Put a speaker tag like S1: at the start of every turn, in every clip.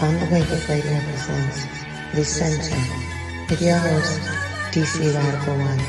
S1: On the Wake Radio presents The Center with your host, DC Radical One.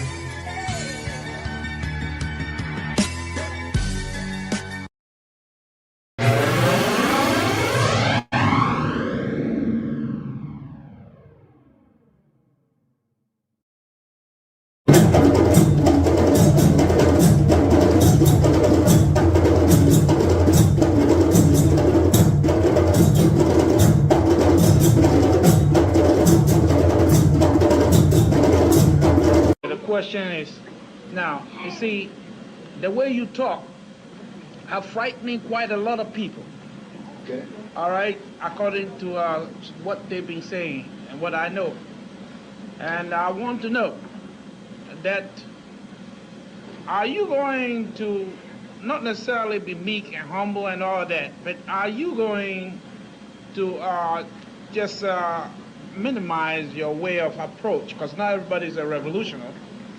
S2: Question is, now, you see, the way you talk are frightening quite a lot of people.
S3: Okay.
S2: All right, according to what they've been saying and what I know. And I want to know that, are you going to not necessarily be meek and humble and all that, but are you going to just minimize your way of approach? Because not everybody's a revolutionary,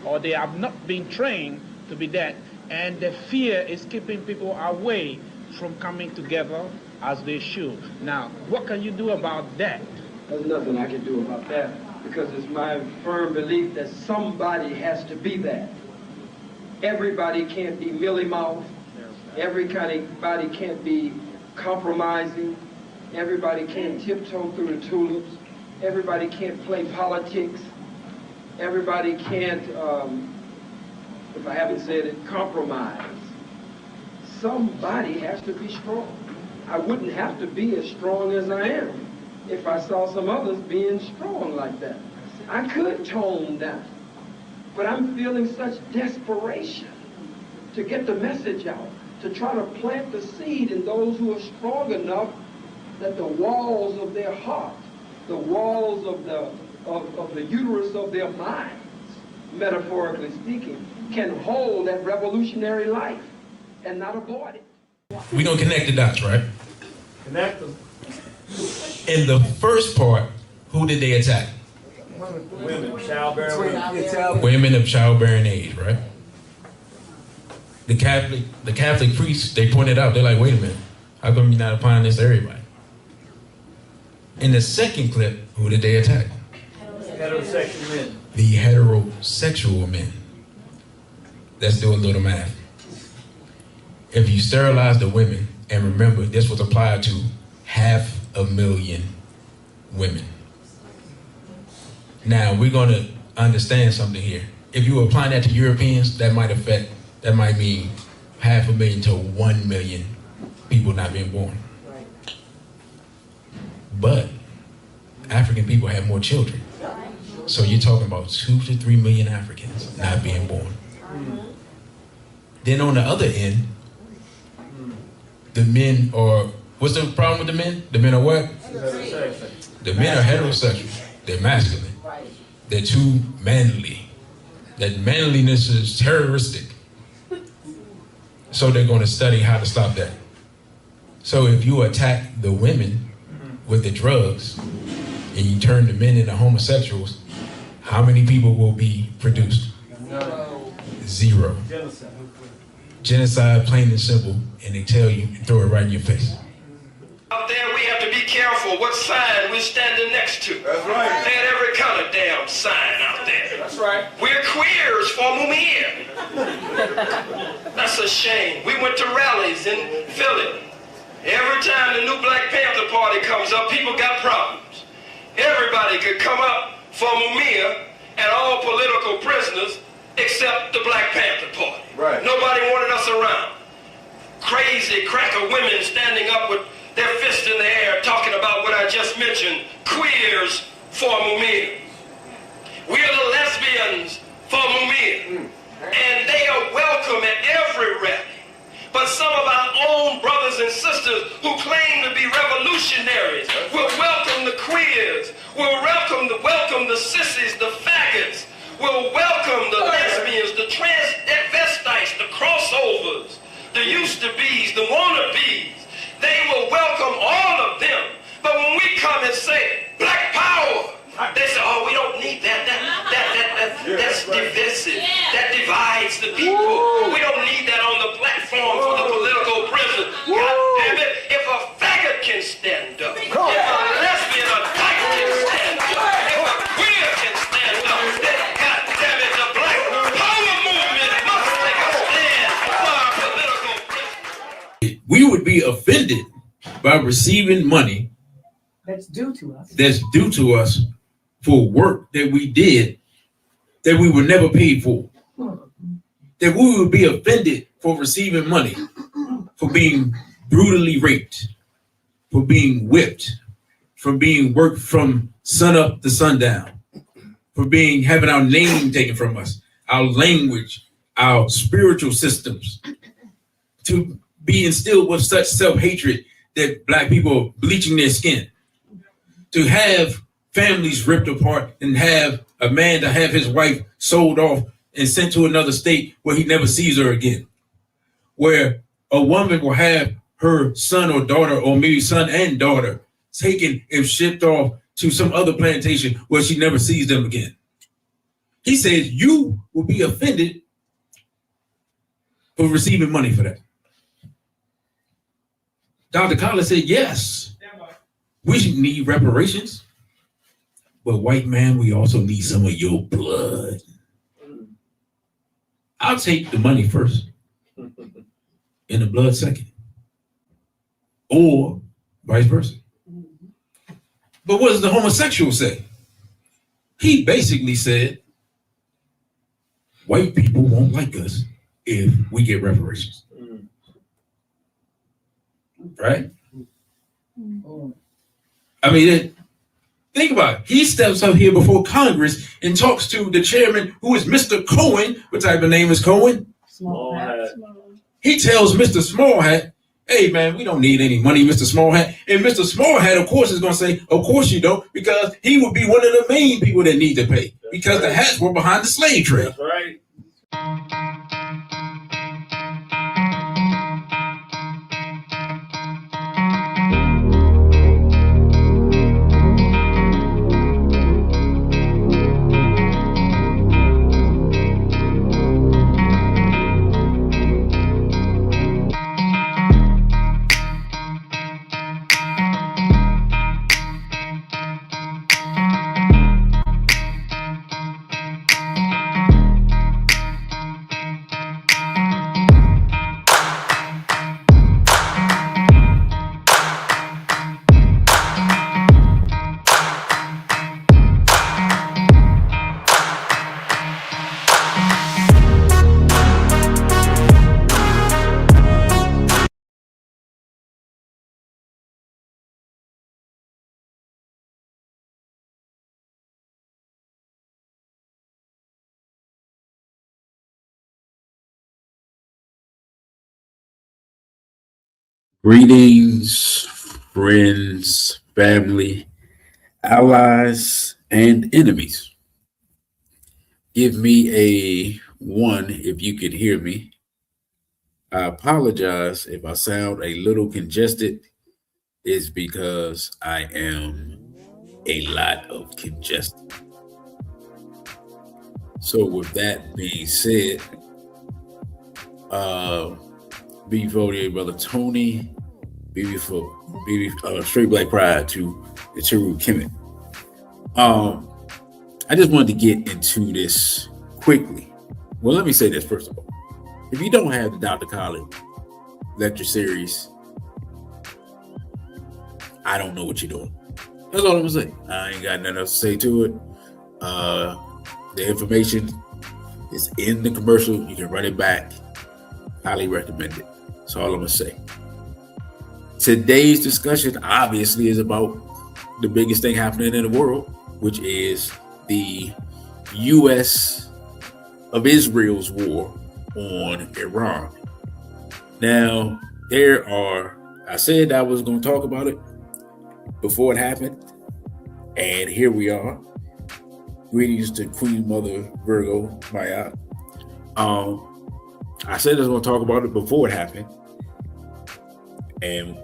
S2: or they have not been trained to be that, and the fear is keeping people away from coming together as they should. Now, what can you do about that?
S3: There's nothing I can do about that, because it's my firm belief that somebody has to be that. Everybody can't be mealy-mouthed. Everybody can't be compromising. Everybody can't tiptoe through the tulips. Everybody can't play politics. Everybody can't, if I haven't said it, compromise. Somebody has to be strong. I wouldn't have to be as strong as I am if I saw some others being strong like that. I could tone down, but I'm feeling such desperation to get the message out, to try to plant the seed in those who are strong enough that the walls of their heart, the walls of the uterus of their minds, metaphorically speaking, can hold that revolutionary life and not abort it.
S4: We're going to connect the dots, right?
S5: Connect them.
S4: In the first part, who did they attack?
S5: Women, childbearing.
S4: Women of childbearing age, right? The Catholic priests, they pointed out, they're like, wait a minute, how come you're not applying this to everybody? In the second clip, who did they attack?
S5: Heterosexual men.
S4: The heterosexual men. Let's do a little math. If you sterilize the women, and remember, this was applied to 500,000 women. Now, we're going to understand something here. If you apply that to Europeans, that might mean 500,000 to 1 million people not being born. But African people have more children. So you're talking about 2 to 3 million Africans not being born. Then on the other end, the men are, what's the problem with the men? The men are what? The men are heterosexual. They're masculine. They're too manly. That manliness is terroristic. So they're going to study how to stop that. So if you attack the women with the drugs and you turn the men into homosexuals, how many people will be produced? Zero. Genocide, plain and simple, and they tell you and throw it right in your face.
S6: Out there, we have to be careful what sign we're standing next to.
S5: That's right.
S6: They had every kind of damn sign out there.
S5: That's right.
S6: We're queers for Mumia. That's a shame. We went to rallies in Philly. Every time the new Black Panther Party comes up, people got problems. Everybody could come up for Mumia and all political prisoners except the Black Panther Party.
S5: Right.
S6: Nobody wanted us around. Crazy cracker women standing up with their fist in the air talking about what I just mentioned, queers for Mumia. We're the lesbians for Mumia. And they are welcome at every rally. But some of our own brothers and sisters who claim to be revolutionaries will welcome the queers, will welcome the sissies, the faggots, will welcome the lesbians, the transvestites, the crossovers, the used-to-bes, the wanna-bes. They will welcome all of them. But when we come and say, Black Power, they say, oh, we don't need that. That's divisive. That divides the people. We don't need that on the platform for the political prison. God damn it, if a faggot can stand up, if a
S4: we would be offended by receiving money
S7: That's due to us.
S4: that's due to us for work that we did that we were never paid for. That we would be offended for receiving money for being brutally raped, for being whipped, for being worked from sun up to sundown, for being having our name taken from us, our language, our spiritual systems, to be instilled with such self-hatred that black people are bleaching their skin, to have families ripped apart and have a man to have his wife sold off and sent to another state where he never sees her again, where a woman will have her son or daughter, or maybe son and daughter, taken and shipped off to some other plantation where she never sees them again. He says you will be offended for receiving money for that. Dr. Collins said, yes, we need reparations, but white man, we also need some of your blood. I'll take the money first and the blood second, or vice versa. But what does the homosexual say? He basically said, white people won't like us if we get reparations. Right? I mean, think about it. He steps up here before Congress and talks to the chairman, who is Mr. Cohen. What type of name is Cohen?
S5: Small hat.
S4: He tells Mr. Small Hat, hey, man, we don't need any money, Mr. Small Hat. And Mr. Small Hat, of course, is going to say, of course you don't, because he would be one of the main people that need to pay, because the hats were behind the slave trade.
S5: That's right.
S4: Greetings, friends, family, allies, and enemies. Give me a 1 if you can hear me. I apologize if I sound a little congested. It's because I am a lot of congested. So with that being said, B for your brother Tony, BB for Straight Black Pride to Ichiru Kemet. I just wanted to get into this quickly. Well, let me say this first of all. If you don't have the Dr. Collins lecture series, I don't know what you're doing. That's all I'm gonna say. I ain't got nothing else to say to it. The information is in the commercial. You can run it back. Highly recommend it. That's all I'm gonna say. Today's discussion obviously is about the biggest thing happening in the world, which is the U.S. of Israel's war on Iran. Now, I said I was going to talk about it before it happened, and here we are. Greetings to Queen Mother Virgo Maya. I said I was going to talk about it before it happened, and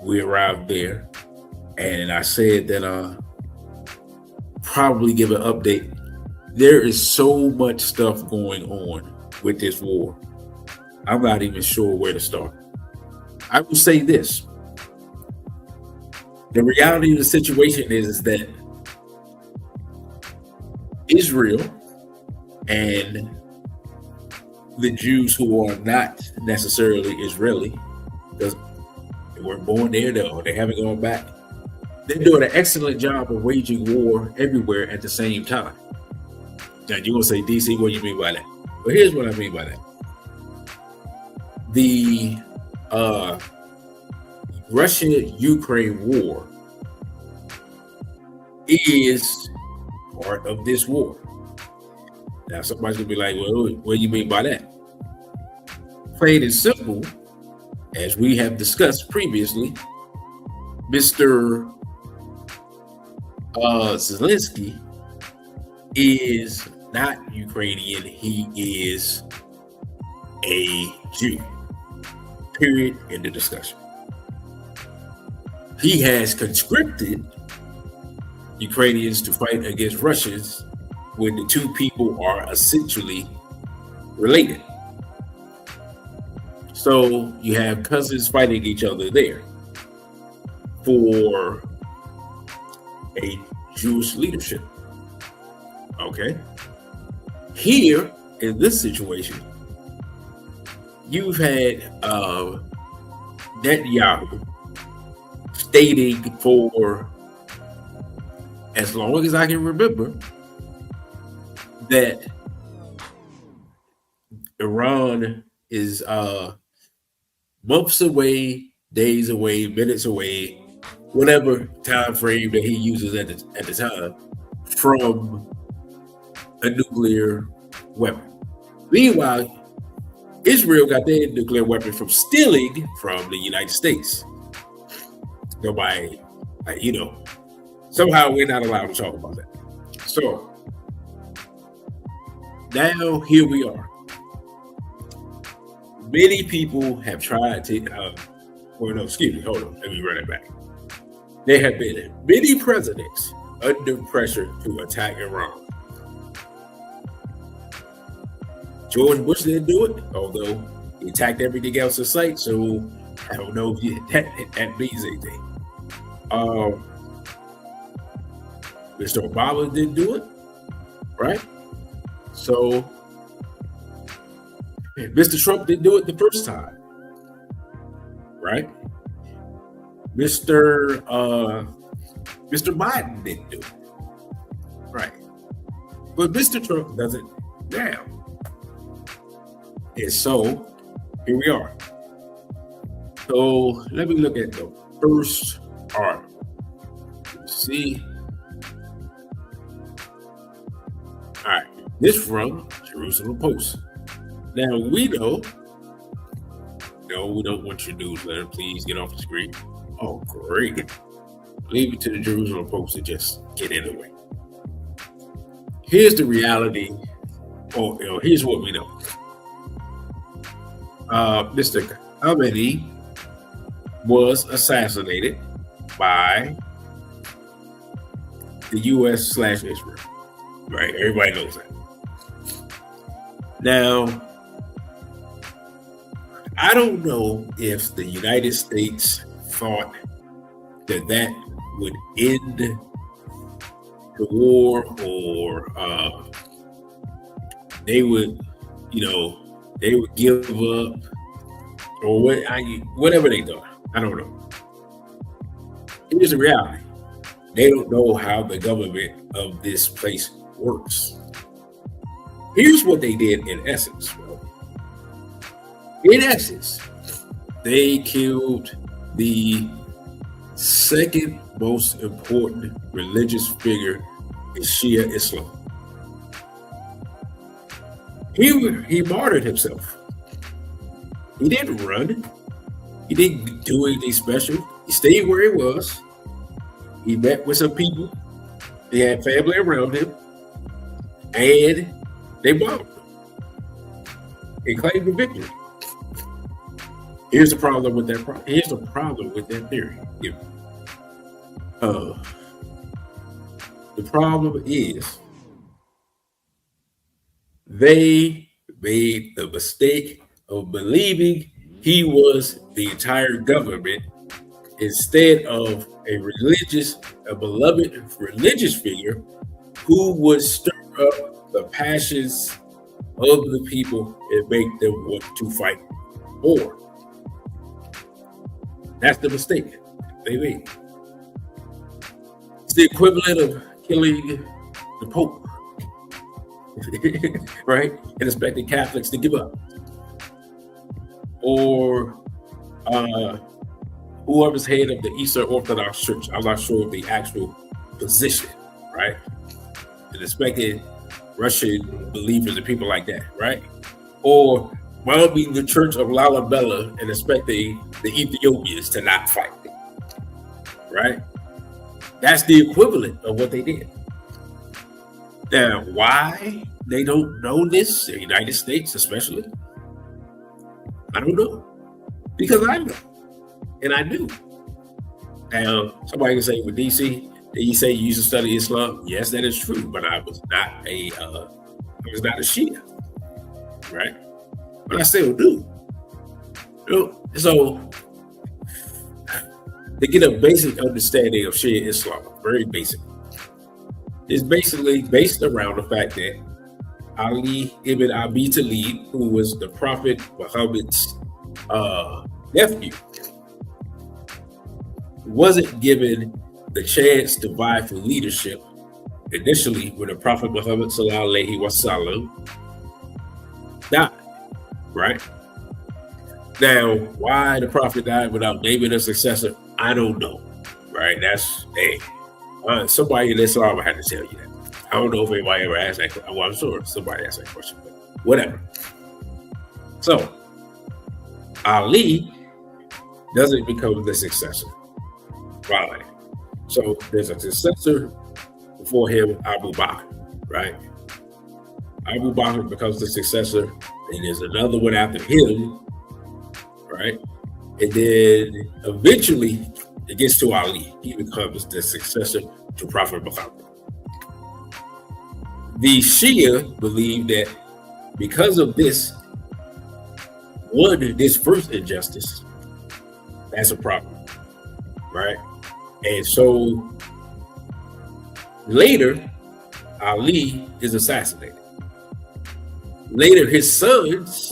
S4: we arrived there, and I said that probably give an update. There is so much stuff going on with this war. I'm not even sure where to start. I will say this. The reality of the situation is that Israel and the Jews who are not necessarily Israeli, because
S8: They weren't born there, though. They haven't gone back. They're doing an excellent job of waging war everywhere at the same time. Now, you're going to say, DC, what do you mean by that? Well, here's what I mean by that. The Russia-Ukraine war is part of this war. Now, somebody's going to be like, well, what do you mean by that? Plain and simple, as we have discussed previously, Mr. Zelensky is not Ukrainian. He is a Jew. Period. End of discussion. He has conscripted Ukrainians to fight against Russians when the two people are essentially related. So you have cousins fighting each other there for a Jewish leadership. Okay. Here in this situation, you've had Netanyahu stating for as long as I can remember that Iran is months away, days away, minutes away, whatever time frame that he uses at the time, from a nuclear weapon. Meanwhile, Israel got their nuclear weapon from stealing from the United States. Nobody, somehow we're not allowed to talk about that. So now here we are. Many people have tried to, hold on, let me run it back. There have been many presidents under pressure to attack Iran. George Bush didn't do it, although he attacked everything else in sight, so I don't know if that means anything. Mr. Obama didn't do it, right? So Mr. Trump didn't do it the first time, right? Mr. Biden didn't do it, right? But Mr. Trump does it now. And so here we are. So let me look at the first article. See. All right, this from Jerusalem Post. Now we know. No, we don't want your newsletter. Please get off the screen. Oh, great. Leave it to the Jerusalem Post to just get in the way. Here's the reality. Here's what we know. Mr. Khamenei was assassinated by the U.S./Israel. Right? Everybody knows that. Now, I don't know if the United States thought that would end the war, or they would give up, or whatever they thought. I don't know. Here's the reality. They don't know how the government of this place works. Here's what they did in essence. In essence, they killed the second most important religious figure in Shia Islam. He martyred himself. He didn't run. He didn't do anything special. He stayed where he was. He met with some people. He had family around him. And they bombed him. He claimed the victory. Here's the problem with that. Here's the problem with that theory. The problem is they made the mistake of believing he was the entire government instead of a beloved religious figure who would stir up the passions of the people and make them want to fight more. That's the mistake they made. It's the equivalent of killing the Pope, right? And expecting Catholics to give up. Or whoever's head of the Eastern Orthodox Church. I'm not sure of the actual position, right? And expecting Russian believers and people like that, right? Or bombing the Church of Lalibela and expecting the Ethiopians to not fight, right? That's the equivalent of what they did. Now, why they don't know this, the United States especially, I don't know. Because I know. And I do. Now, somebody can say, with DC, did you say you used to study Islam? Yes, that is true, but I was not a Shia, right? But I still do. So to get a basic understanding of Shia Islam, very basic, is basically based around the fact that Ali ibn Abi Talib, who was the Prophet Muhammad's nephew, wasn't given the chance to vie for leadership initially when the Prophet Muhammad sallallahu alaihi wasallam died, right? Now, why the Prophet died without naming a successor, I don't know, right? That's, somebody in Islam had to tell you that. I don't know if anybody ever asked that question. Well, I'm sure somebody asked that question, but whatever. So, Ali doesn't become the successor. Right. So there's a successor before him, Abu Bakr, right? Abu Bakr becomes the successor, and there's another one after him, right? And then eventually it gets to Ali. He becomes the successor to Prophet Muhammad. The Shia believe that because of this first injustice, that's a problem, right? And so later, Ali is assassinated. Later, his sons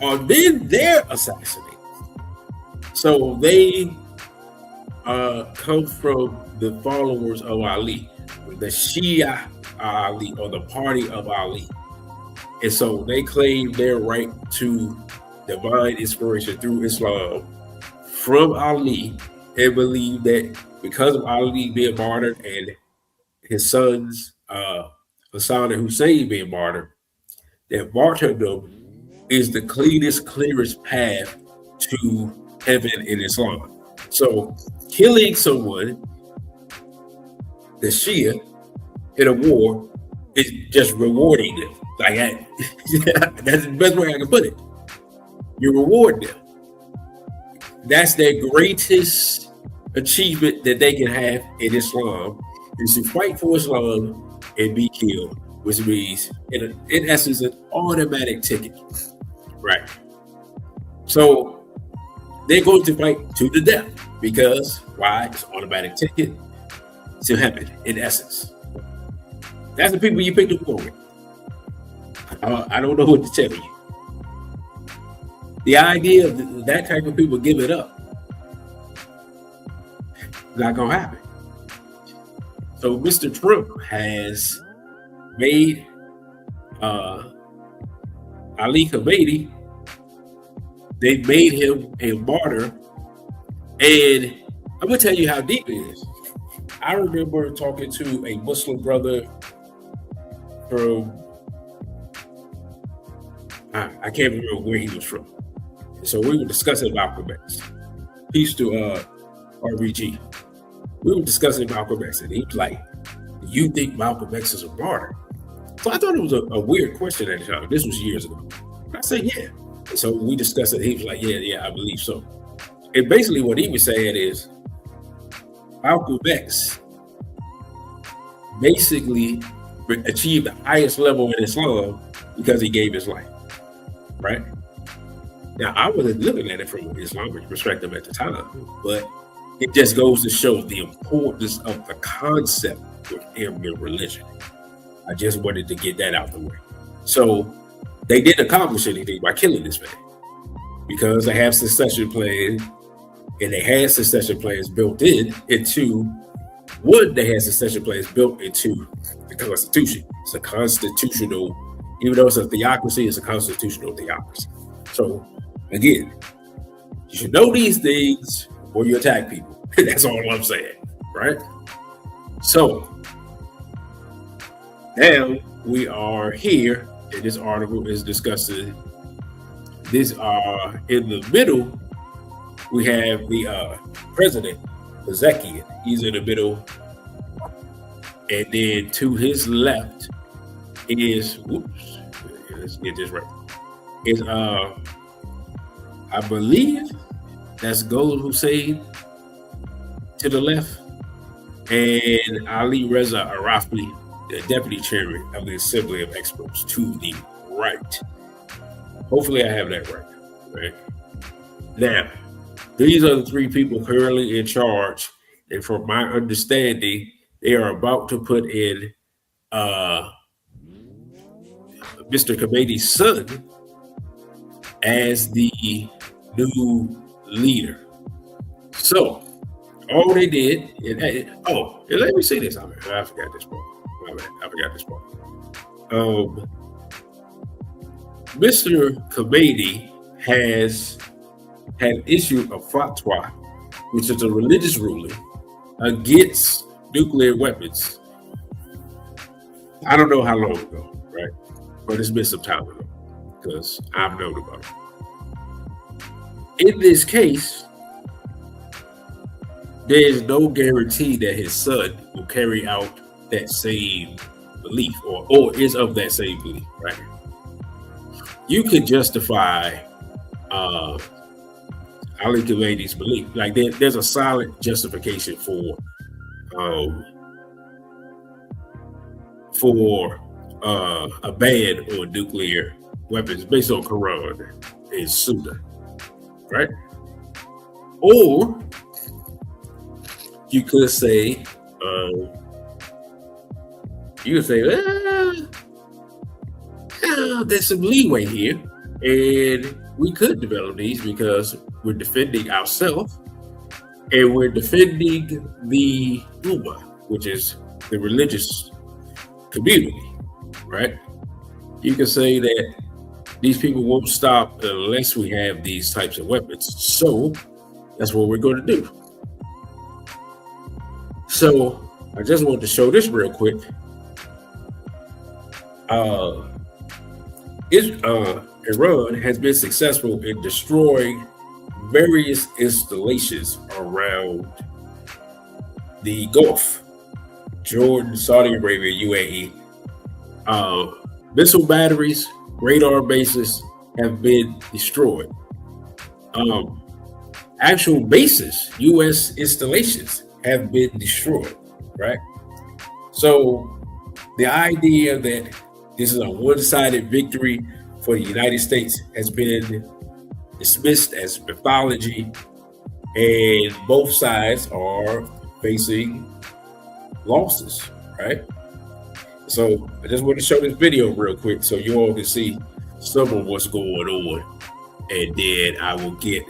S8: are then they're assassinated. So they come from the followers of Ali, the Shia Ali, or the party of Ali. And so they claim their right to divine inspiration through Islam from Ali, and believe that because of Ali being martyred and his sons, Hassan and Hussein being martyred, that martyrdom is the clearest path to heaven in Islam. So killing someone, the Shia, in a war is just rewarding them. Like that's the best way I can put it. You reward them. That's their greatest achievement that they can have in Islam, is to fight for Islam and be killed, which means, in essence, an automatic ticket, right? So they're going to fight to the death because why? It's an automatic ticket to heaven, in essence. That's the people you pick to war with. I don't know what to tell you. The idea of that type of people give it up, not gonna happen. So Mr. Trump has made Ali Khamenei, they made him a martyr, and I'm gonna tell you how deep it is. I remember talking to a Muslim brother from, I can't remember where he was from. So we were discussing Malcolm X. Peace to RBG. We were discussing Malcolm X, and he was like, "Do you think Malcolm X is a martyr?" So I thought it was a weird question at the time. This was years ago. I said, "Yeah." And so we discussed it. He was like, "Yeah, I believe so." And basically what he was saying is, Malcolm X basically achieved the highest level in Islam because he gave his life, right? Now, I wasn't looking at it from an Islamic perspective at the time, but it just goes to show the importance of the concept within your religion. I just wanted to get that out the way. So they didn't accomplish anything by killing this man because they have succession plan and they had succession plans built into one. They had succession plans built into the Constitution. It's a constitutional, even though it's a theocracy, it's a constitutional theocracy. So again, you should know these things before you attack people. That's all I'm saying, right? So now we are here, and this article is discussing this. In the middle, we have the president, Ezekiel. He's in the middle, and then to his left is, whoops, let's get this right. Is I believe that's Gold Hussein to the left, and Ali Reza Arafli, the deputy chairman of the Assembly of Experts, to the right. Hopefully I have that right. Now, these are the three people currently in charge, and from my understanding, they are about to put in Mr. Khomeini's son as the new leader. So all they did, and let me say this. I forgot this part. Mr. Khomeini has had issued a fatwa, which is a religious ruling against nuclear weapons. I don't know how long ago, right? But it's been some time ago, because I've known about it. In this case, there is no guarantee that his son will carry out that same belief or is of that same belief, right? You could justify Ali Khomeini's belief. Like there's a solid justification for a ban on nuclear weapons based on Quran and Sunnah, right? Or you could say, there's some leeway here, and we could develop these because we're defending ourselves and we're defending the Ummah, which is the religious community, right? You can say that these people won't stop unless we have these types of weapons. So that's what we're going to do. So I just want to show this real quick. Iran has been successful in destroying various installations around the Gulf, Jordan, Saudi Arabia, UAE. Missile batteries, radar bases have been destroyed. Actual bases, U.S. installations have been destroyed, right? So the idea that this is a one-sided victory for the United States has been dismissed as mythology, and both sides are facing losses, right? So I just want to show this video real quick so you all can see some of what's going on, and then I will get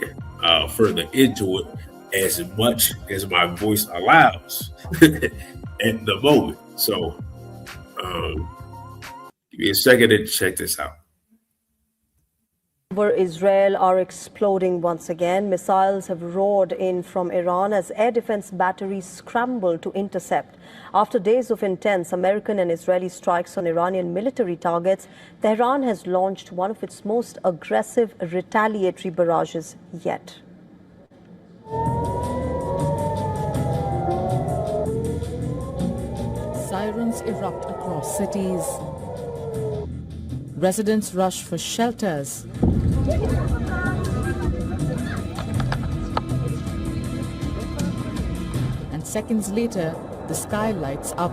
S8: further into it as much as my voice allows at the moment. So give me a second to check this out.
S9: Over Israel are exploding once again. Missiles have roared in from Iran as air defense batteries scramble to intercept. After days of intense American and Israeli strikes on Iranian military targets, Tehran has launched one of its most aggressive retaliatory barrages yet.
S10: Sirens erupt across cities. Residents rush for shelters. And seconds later, the sky lights up.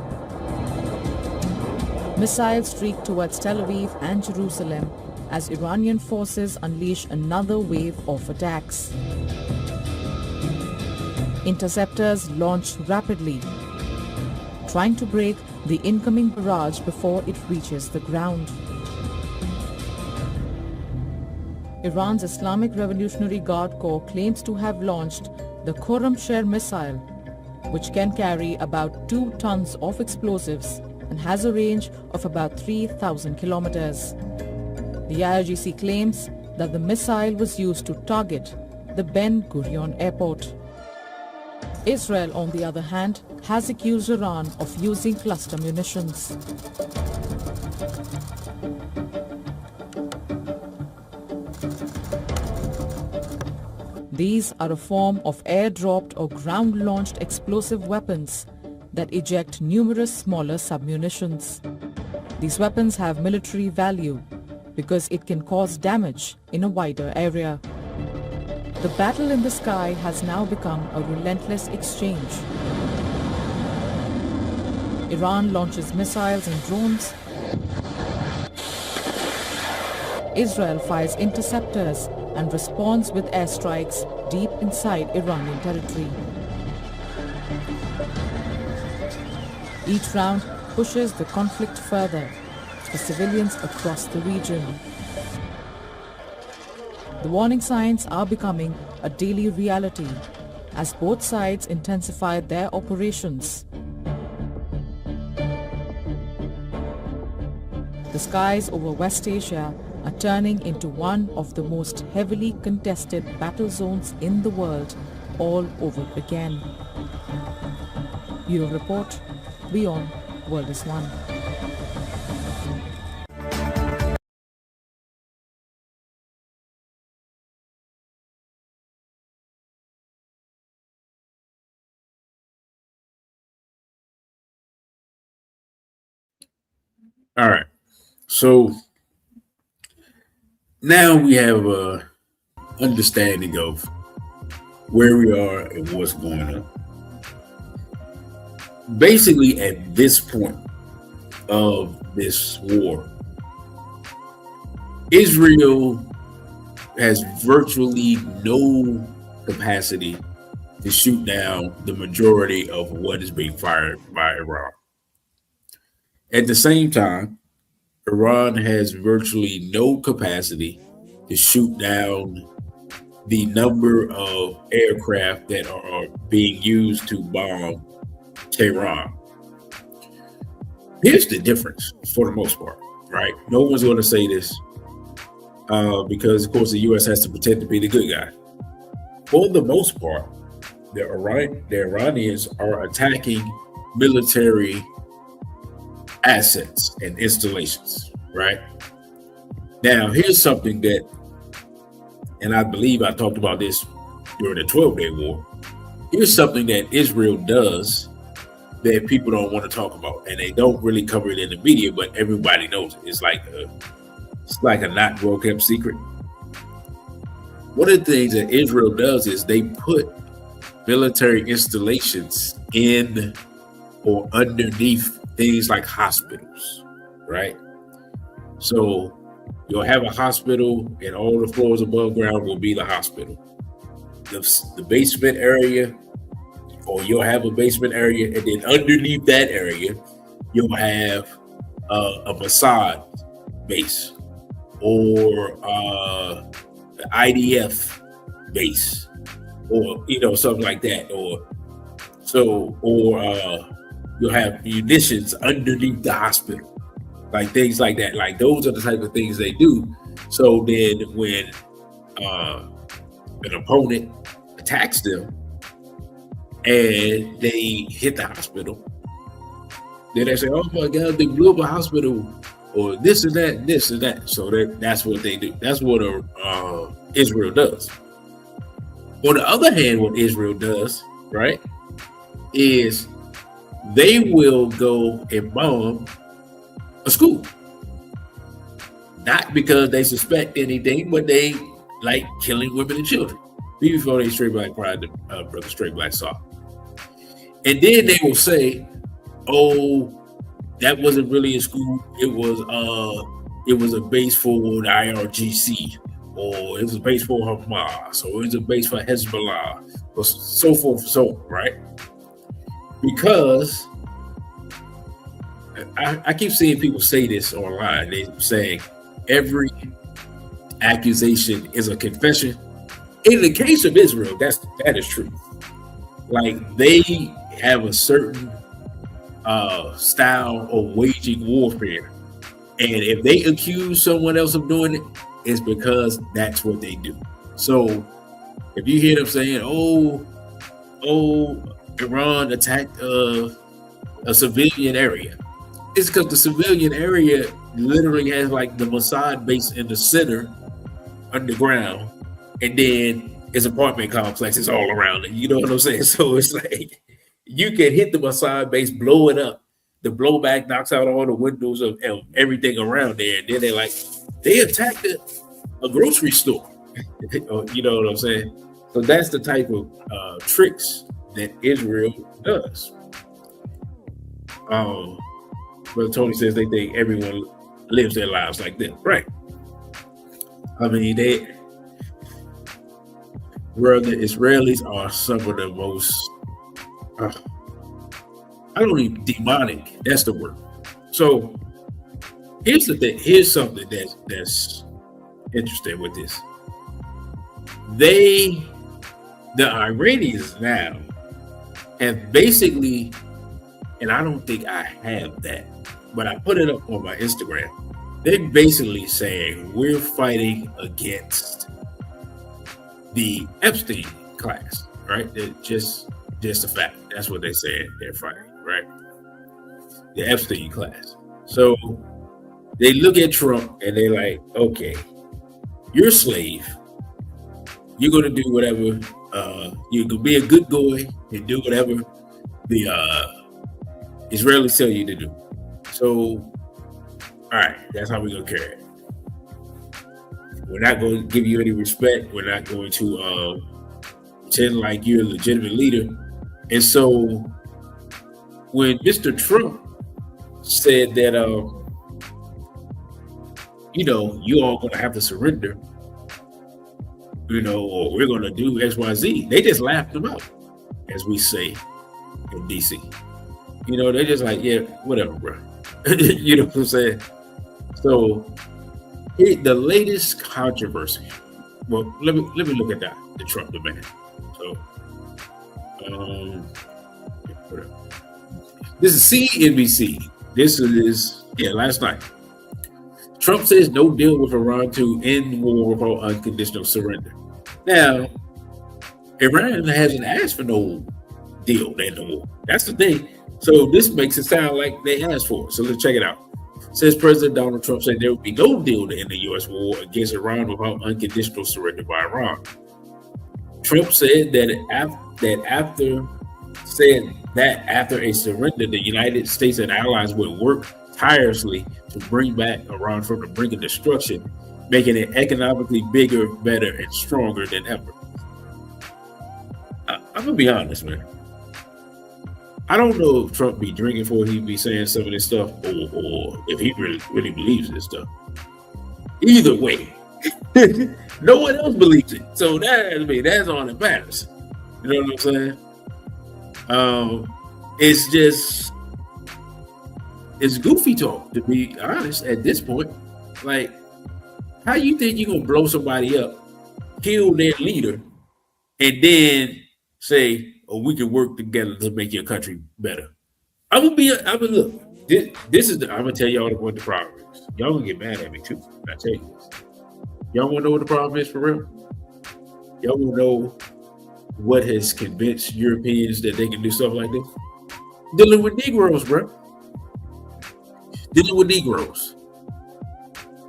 S10: Missiles streak towards Tel Aviv and Jerusalem as Iranian forces unleash another wave of attacks. Interceptors launch rapidly, trying to break the incoming barrage before it reaches the ground. Iran's Islamic Revolutionary Guard Corps claims to have launched the coherent missile, which can carry about 2 tons of explosives and has a range of about 3,000 kilometers. The IRGC claims that the missile was used to target the Ben Gurion airport. Israel, on the other hand, has accused Iran of using cluster munitions. These are a form of air-dropped or ground-launched explosive weapons that eject numerous smaller submunitions. These weapons have military value because it can cause damage in a wider area. The battle in the sky has now become a relentless exchange. Iran launches missiles and drones. Israel fires interceptors and responds with airstrikes deep inside Iranian territory. Each round pushes the conflict further for civilians across the region. The warning signs are becoming a daily reality as both sides intensify their operations. The skies over West Asia are turning into one of the most heavily contested battle zones in the world all over again. Bureau Report, Beyond World is One.
S8: All right. So now we have a understanding of where we are and what's going on. Basically, at this point of this war, Israel has virtually no capacity to shoot down the majority of what is being fired by Iran. At the same time, Iran has virtually no capacity to shoot down the number of aircraft that are being used to bomb Tehran. Here's the difference for the most part, right? No one's going to say this because, of course, the U.S. has to pretend to be the good guy. For the most part, the Iranians are attacking military assets and installations, right? Now, here's something that, and I believe I talked about this during the 12-day war. Here's something that Israel does that people don't want to talk about, and they don't really cover it in the media, but everybody knows it. It's like a not well kept secret. One of the things that Israel does is they put military installations in or underneath things like hospitals, right? So you'll have a hospital and all the floors above ground will be the hospital. The basement area, or you'll have a basement area, and then underneath that area, you'll have a Mossad base or the IDF base, or something like that, or you'll have munitions underneath the hospital, like things like that. Like those are the type of things they do. So then when an opponent attacks them and they hit the hospital, then they say, "Oh my God, they blew up a hospital," or this and that, and this and that. So that's what they do. That's what Israel does. On the other hand, what Israel does, right, is they will go and bomb a school. Not because they suspect anything, but they like killing women and children. Before they Straight Black Pride, Brother Straight Black saw. And then they will say, "Oh, that wasn't really a school. It was a base for the IRGC, or it was a base for Hamas, or it was a base for Hezbollah, or so forth and so on," right? Because I keep seeing people say this online. They saying every accusation is a confession. In the case of Israel, that is true. Like they have a certain style of waging warfare, and if they accuse someone else of doing it, it's because that's what they do. So if you hear them saying, "Oh, Iran attacked a civilian area," it's because the civilian area literally has like the Mossad base in the center, underground, and then it's apartment complexes all around it. You know what I'm saying? So it's like you can hit the Mossad base, blow it up. The blowback knocks out all the windows of everything around there. And then they attacked a grocery store. You know what I'm saying? So that's the type of tricks that Israel does. But Tony says they think everyone lives their lives like this. Right. I mean, the Israelis are some of the most, I don't even, demonic. That's the word. So here's the thing. Here's something that's interesting with this. The Iranians now have basically, and I don't think I have that, but I put it up on my Instagram. They're basically saying we're fighting against the Epstein class, right? Just a fact. That's what they said they're fighting, right? The Epstein class. So they look at Trump and they're like, okay, you're a slave. You're going to do whatever. You can be a good boy and do whatever the Israelis tell you to do. So, all right, that's how we're going to carry it. We're not going to give you any respect. We're not going to pretend like you're a legitimate leader. And so when Mr. Trump said that, you all going to have to surrender, or we're going to do X, Y, Z, they just laughed him out, as we say in D.C. They're just like, yeah, whatever, bro. You know what I'm saying? So the latest controversy. Well, let me look at that. The Trump demand. So, whatever. This is CNBC. This is last night. Trump says no deal with Iran to end war without unconditional surrender. Now, Iran hasn't asked for no deal to end the war. That's the thing. So this makes it sound like they asked for it. So let's check it out. Says President Donald Trump said there would be no deal to end the U.S. war against Iran without unconditional surrender by Iran. Trump said that after a surrender, the United States and allies would work tirelessly to bring back Iran from the brink of destruction, making it economically bigger, better, and stronger than ever. I'm gonna be honest, man. I don't know if Trump be drinking before he be saying some of this stuff, or if he really believes this stuff. Either way, no one else believes it. So that's all that matters. You know what I'm saying? It's goofy talk, to be honest, at this point. Like, how you think you're gonna blow somebody up, kill their leader, and then say, "Oh, we can work together to make your country better"? I'm gonna look. This is I'm gonna tell y'all what the problem is. Y'all gonna get mad at me too. I tell you this. Y'all wanna know what the problem is for real? Y'all wanna know what has convinced Europeans that they can do stuff like this? Dealing with Negroes, bro. Dealing with Negroes.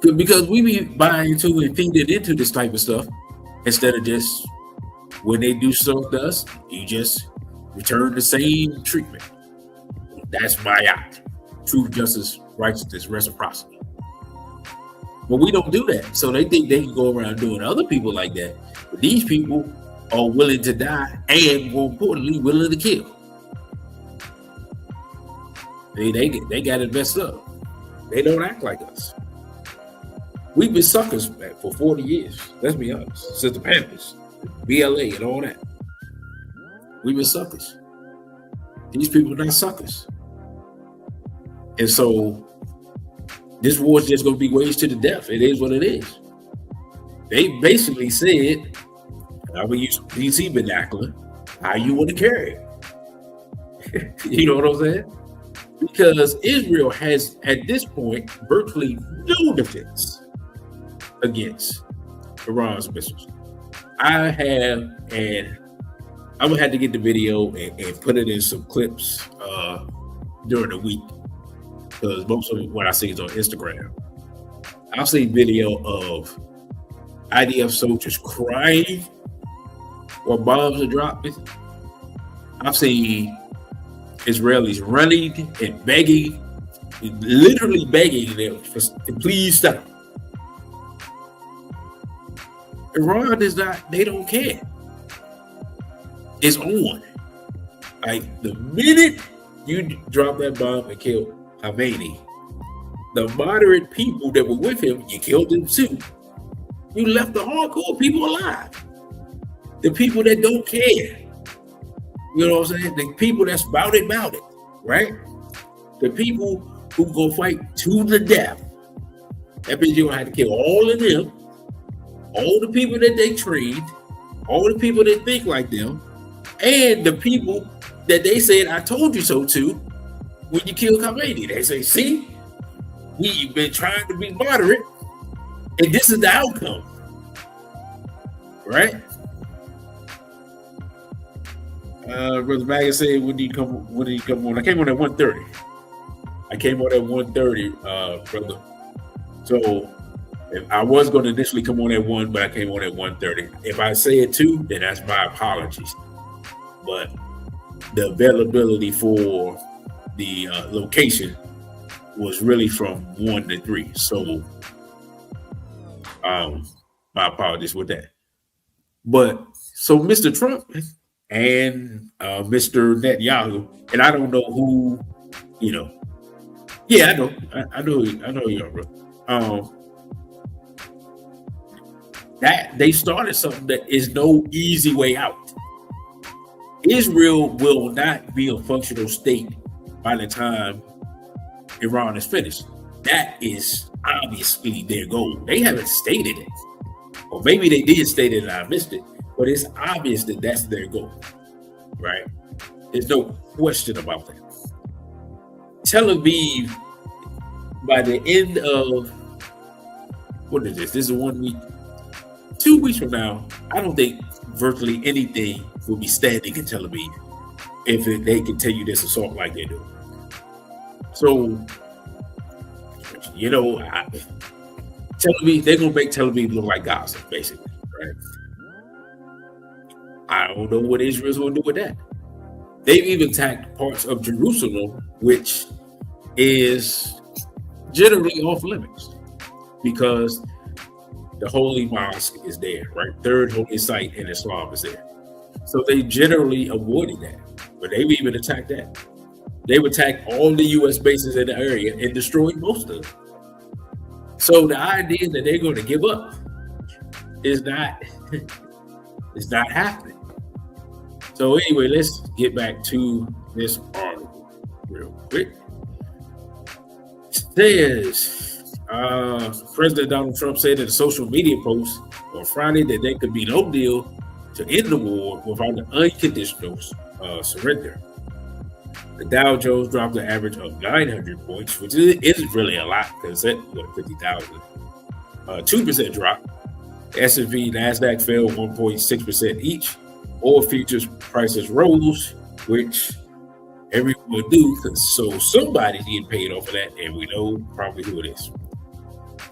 S8: Because we be buying into and feeding into this type of stuff instead of just, when they do stuff to us, you just return the same treatment. That's Mayat. Truth, justice, righteousness, reciprocity. But we don't do that. So they think they can go around doing other people like that. But these people are willing to die and, more importantly, willing to kill. They got it messed up. They don't act like us. We've been suckers for 40 years. Let's be honest. Since the Panthers, BLA, and all that. We've been suckers. These people are not suckers. And so this war is just going to be waged to the death. It is what it is. They basically said, I will use DC vernacular, how you want to carry it. You know what I'm saying? Because Israel has, at this point, virtually no defense against Iran's missiles. I have, and I'm gonna have to get the video and put it in some clips during the week, because most of what I see is on Instagram. I've seen video of IDF soldiers crying while bombs are dropping. I've seen Israelis running and begging, literally begging them to please stop. Iran is not, they don't care. It's on. Like, the minute you drop that bomb and kill Khomeini, the moderate people that were with him, you killed them too. You left the hardcore people alive. The people that don't care. You know what I'm saying? The people that's about it, right? The people who go fight to the death. That means you're gonna have to kill all of them, all the people that they trained, all the people that think like them, and the people that they said, I told you so to, when you kill Khomeini. They say, see, we've been trying to be moderate, and this is the outcome, right? Brother Maggin said, when did you come on? I came on at 1:30. I came on at 1:30, brother. So I was going to initially come on at 1, but I came on at 1:30. If I say it 2, then that's my apologies. But the availability for the location was really from 1 to 3. So my apologies with that. But so Mr. Trump and Mr. Netanyahu, and I don't know who, you know. Yeah, I know. I know you are, bro. That they started something that is no easy way out. Israel will not be a functional state by the time Iran is finished. That is obviously their goal. They haven't stated it. Or maybe they did state it and I missed it. But it's obvious that that's their goal, right? There's no question about that. Tel Aviv, by the end of, what is this? This is 1 week. 2 weeks from now, I don't think virtually anything will be standing in Tel Aviv if they continue this assault like they do. So, you know, Tel Aviv, they're going to make Tel Aviv look like Gaza, basically, right? I don't know what Israel's going to do with that. They've even attacked parts of Jerusalem, which is generally off limits because the Holy Mosque is there, right? Third holy site in Islam is there. So they generally avoided that, but they've even attacked that. They've attacked all the U.S. bases in the area and destroyed most of them. So the idea that they're going to give up is not happening. So anyway, let's get back to this article real quick. It says President Donald Trump said in a social media post on Friday that there could be no deal to end the war without an unconditional surrender. The Dow Jones dropped an average of 900 points, which isn't really a lot because that's 50,000. 2% drop. S&P, NASDAQ fell 1.6% each. Oil futures prices rose, which everyone do, so somebody's getting paid off of that, and we know probably who it is.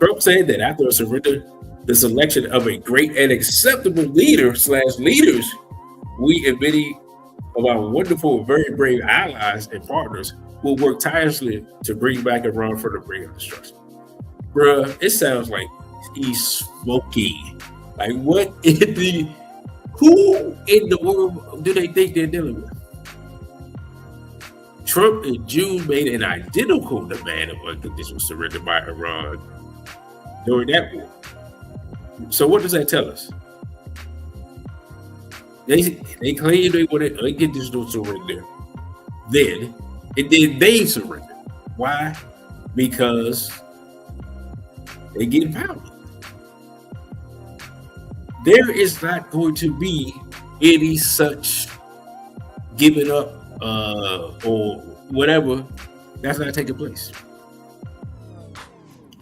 S8: Trump said that after a surrender, the selection of a great and acceptable leaders, we and many of our wonderful and very brave allies and partners will work tirelessly to bring back Iran from the brink of destruction. Bruh, it sounds like he's smoking. Like, who in the world do they think they're dealing with? Trump and June made an identical demand of unconditional surrender by Iran during that war. So what does that tell us? They claim they wanted unconditional surrender then, and then they surrendered. Why? Because they get pounded. There is not going to be any such giving up or whatever, that's not taking place.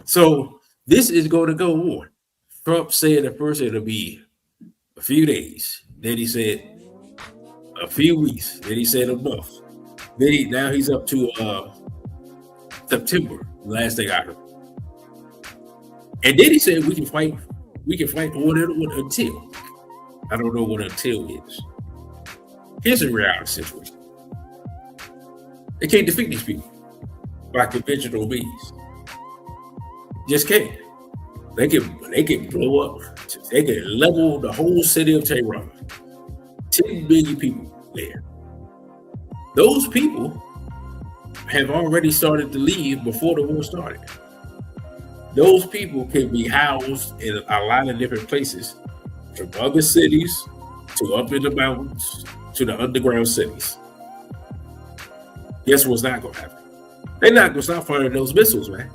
S8: So this is going to go on. Trump said at first it'll be a few days. Then he said a few weeks. Then he said a month. Now he's up to September, last thing I heard. And then he said we can fight on it until. I don't know what until is. Here's a reality situation. They can't defeat these people by conventional means. Just can't. They can blow up. They can level the whole city of Tehran. 10 million people there. Those people have already started to leave before the war started. Those people can be housed in a lot of different places, from other cities to up in the mountains to the underground cities. Guess what's not going to happen? They're not going to stop firing those missiles, man.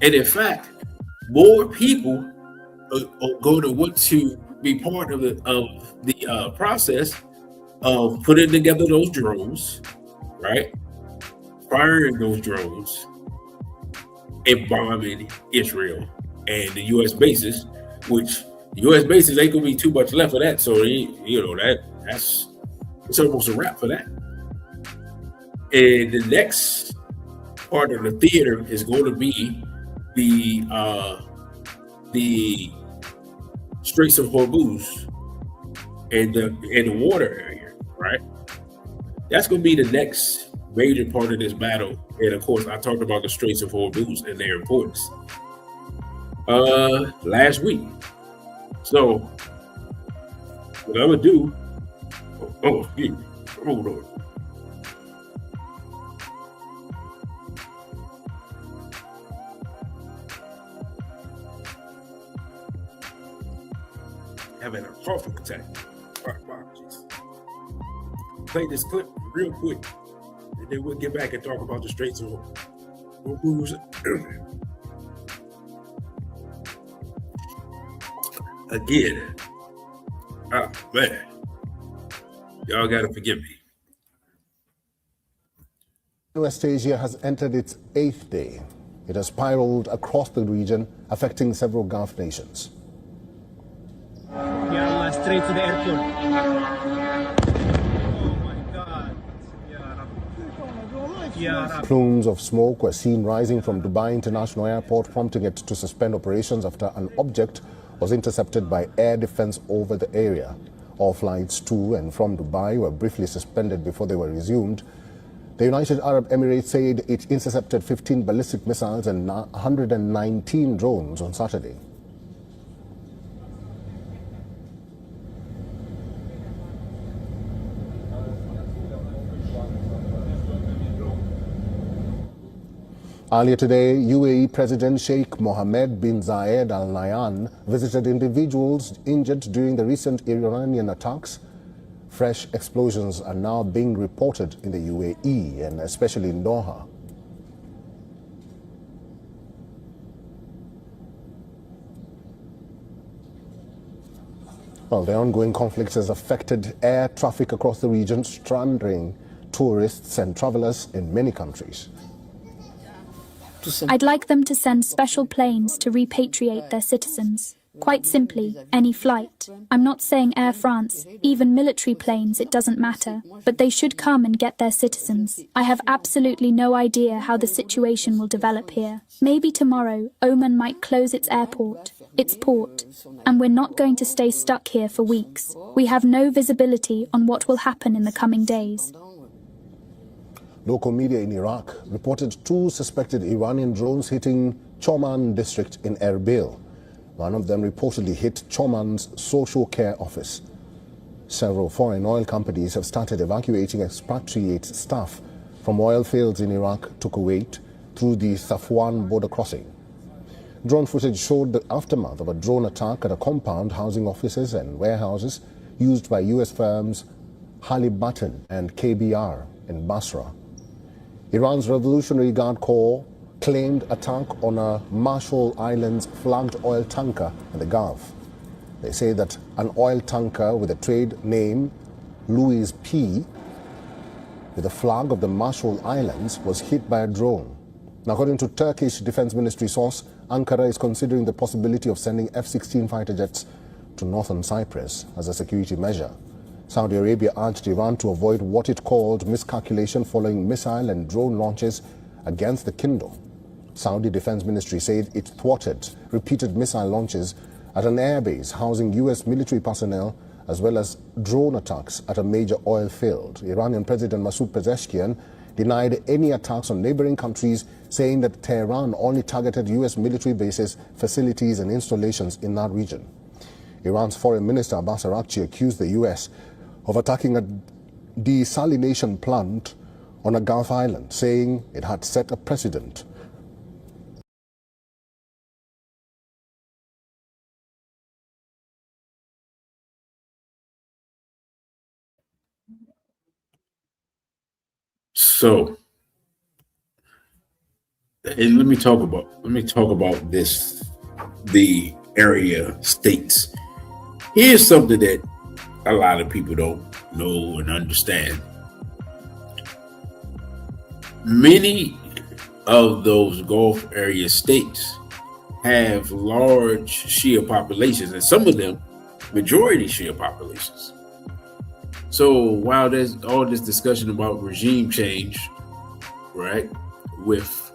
S8: And in fact, more people are going to want to be part of the process of putting together those drones, right? Firing those drones and bombing Israel and the U.S. bases, which the U.S. bases ain't gonna be too much left of that. So that's it's almost a wrap for that. And the next part of the theater is going to be the Straits of Hormuz and the water area, right? That's going to be the next major part of this battle. And of course, I talked about the Straits of Hormuz and their importance last week. So what I'm gonna do? Excuse me. Hold on. Having a coughing attack. Apologies. Play this clip real quick, and then we'll get back and talk about the Straits of Hormuz. Again, man, y'all gotta forgive me.
S11: West Asia has entered its 8th day. It has spiraled across the region, affecting several Gulf nations.
S12: Yeah, straight to the airport. Oh my God.
S11: Plumes of smoke were seen rising from Dubai International Airport, prompting it to suspend operations after an object was intercepted by air defense over the area. All flights to and from Dubai were briefly suspended before they were resumed. The United Arab Emirates said it intercepted 15 ballistic missiles and 119 drones on Saturday. Earlier today, UAE President Sheikh Mohammed bin Zayed Al Nahyan visited individuals injured during the recent Iranian attacks. Fresh explosions are now being reported in the UAE and especially in Doha. Well, the ongoing conflict has affected air traffic across the region, stranding tourists and travelers in many countries.
S13: I'd like them to send special planes to repatriate their citizens. Quite simply, any flight. I'm not saying Air France, even military planes, it doesn't matter. But they should come and get their citizens. I have absolutely no idea how the situation will develop here. Maybe tomorrow, Oman might close its airport, its port. And we're not going to stay stuck here for weeks. We have no visibility on what will happen in the coming days.
S11: Local media in Iraq reported 2 suspected Iranian drones hitting Choman district in Erbil. One of them reportedly hit Choman's social care office. Several foreign oil companies have started evacuating expatriate staff from oil fields in Iraq to Kuwait through the Safwan border crossing. Drone footage showed the aftermath of a drone attack at a compound housing offices and warehouses used by U.S. firms Halliburton and KBR in Basra. Iran's Revolutionary Guard Corps claimed attack on a Marshall Islands flagged oil tanker in the Gulf. They say that an oil tanker with a trade name Louis P. with the flag of the Marshall Islands was hit by a drone. Now, according to Turkish Defense Ministry source, Ankara is considering the possibility of sending F-16 fighter jets to northern Cyprus as a security measure. Saudi Arabia urged Iran to avoid what it called miscalculation following missile and drone launches against the kingdom. Saudi Defense Ministry said it thwarted repeated missile launches at an airbase housing U.S. military personnel as well as drone attacks at a major oil field. Iranian President Masoud Pezeshkian denied any attacks on neighboring countries, saying that Tehran only targeted U.S. military bases, facilities and installations in that region. Iran's Foreign Minister Abbas Araghchi accused the U.S. of attacking a desalination plant on a Gulf island, saying it had set a precedent.
S8: So, and let me talk about this, the area states. Here's something that a lot of people don't know and understand. Many of those Gulf area states have large Shia populations, and some of them majority Shia populations. So while there's all this discussion about regime change, right, with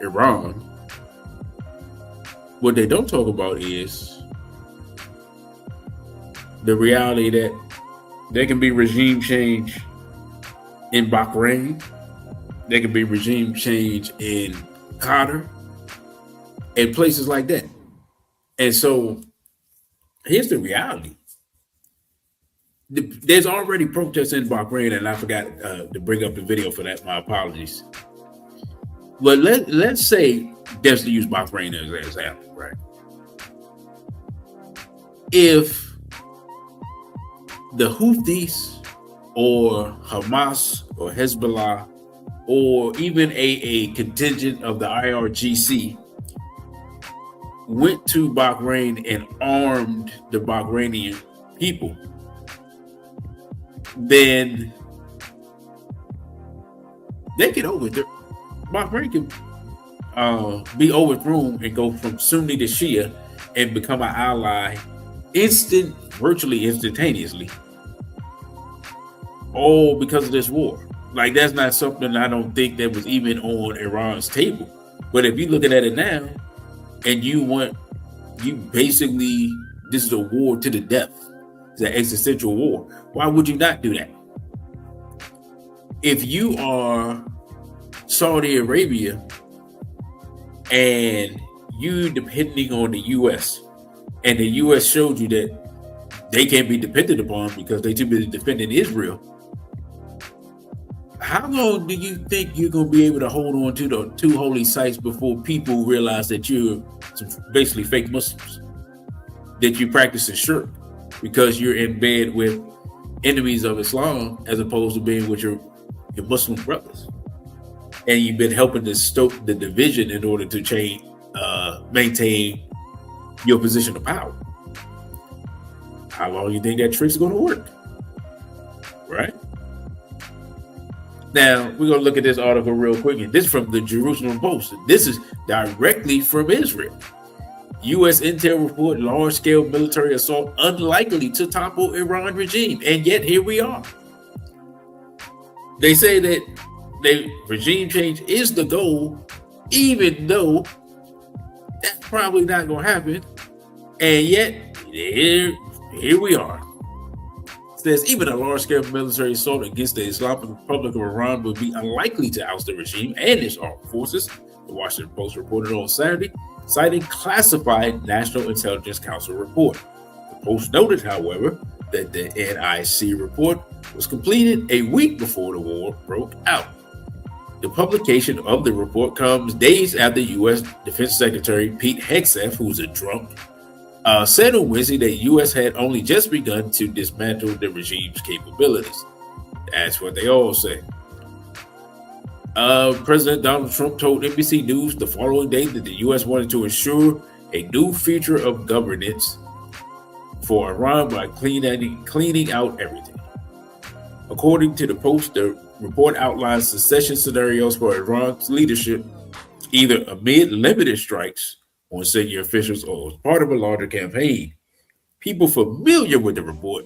S8: Iran, what they don't talk about is the reality that there can be regime change in Bahrain, there can be regime change in Qatar, and places like that. And so here's the reality. There's already protests in Bahrain, and I forgot to bring up the video for that. My apologies. But let's say, just to use Bahrain as an example, right? If the Houthis or Hamas or Hezbollah or even a contingent of the IRGC went to Bahrain and armed the Bahraini people, then they could Bahrain can be overthrown and go from Sunni to Shia and become an ally virtually instantaneously, all because of this war. Like, that's not something I don't think that was even on Iran's table. But if you're looking at it now, and this is a war to the death. It's an existential war. Why would you not do that? If you are Saudi Arabia and you depending on the U.S. and the U.S. showed you that they can't be depended upon because they too busy defending Israel, how long do you think you're going to be able to hold on to the two holy sites before people realize that you're basically fake Muslims, that you practice in shirk because you're in bed with enemies of Islam as opposed to being with your Muslim brothers, and you've been helping to stoke the division in order to maintain your position of power? How long do you think that trick's going to work? Right? Now, we're going to look at this article real quick. And this is from the Jerusalem Post. This is directly from Israel. U.S. intel report large-scale military assault unlikely to topple Iran regime. And yet, here we are. They say that regime change is the goal, even though that's probably not going to happen. And yet, here we are. Says even a large-scale military assault against the Islamic Republic of Iran would be unlikely to oust the regime and its armed forces, the Washington Post reported on Saturday, citing classified National Intelligence Council report. The Post noted, however, that the NIC report was completed a week before the war broke out. The publication of the report comes days after U.S. Defense Secretary Pete Hegseth, who's a drunk, said on Wednesday that U.S. had only just begun to dismantle the regime's capabilities. That's what they all say. President Donald Trump told NBC News the following day that the U.S. wanted to ensure a new future of governance for Iran by cleaning out everything. According to the Post, the report outlines succession scenarios for Iran's leadership, either amid limited strikes on senior officials or as part of a larger campaign. People familiar with the report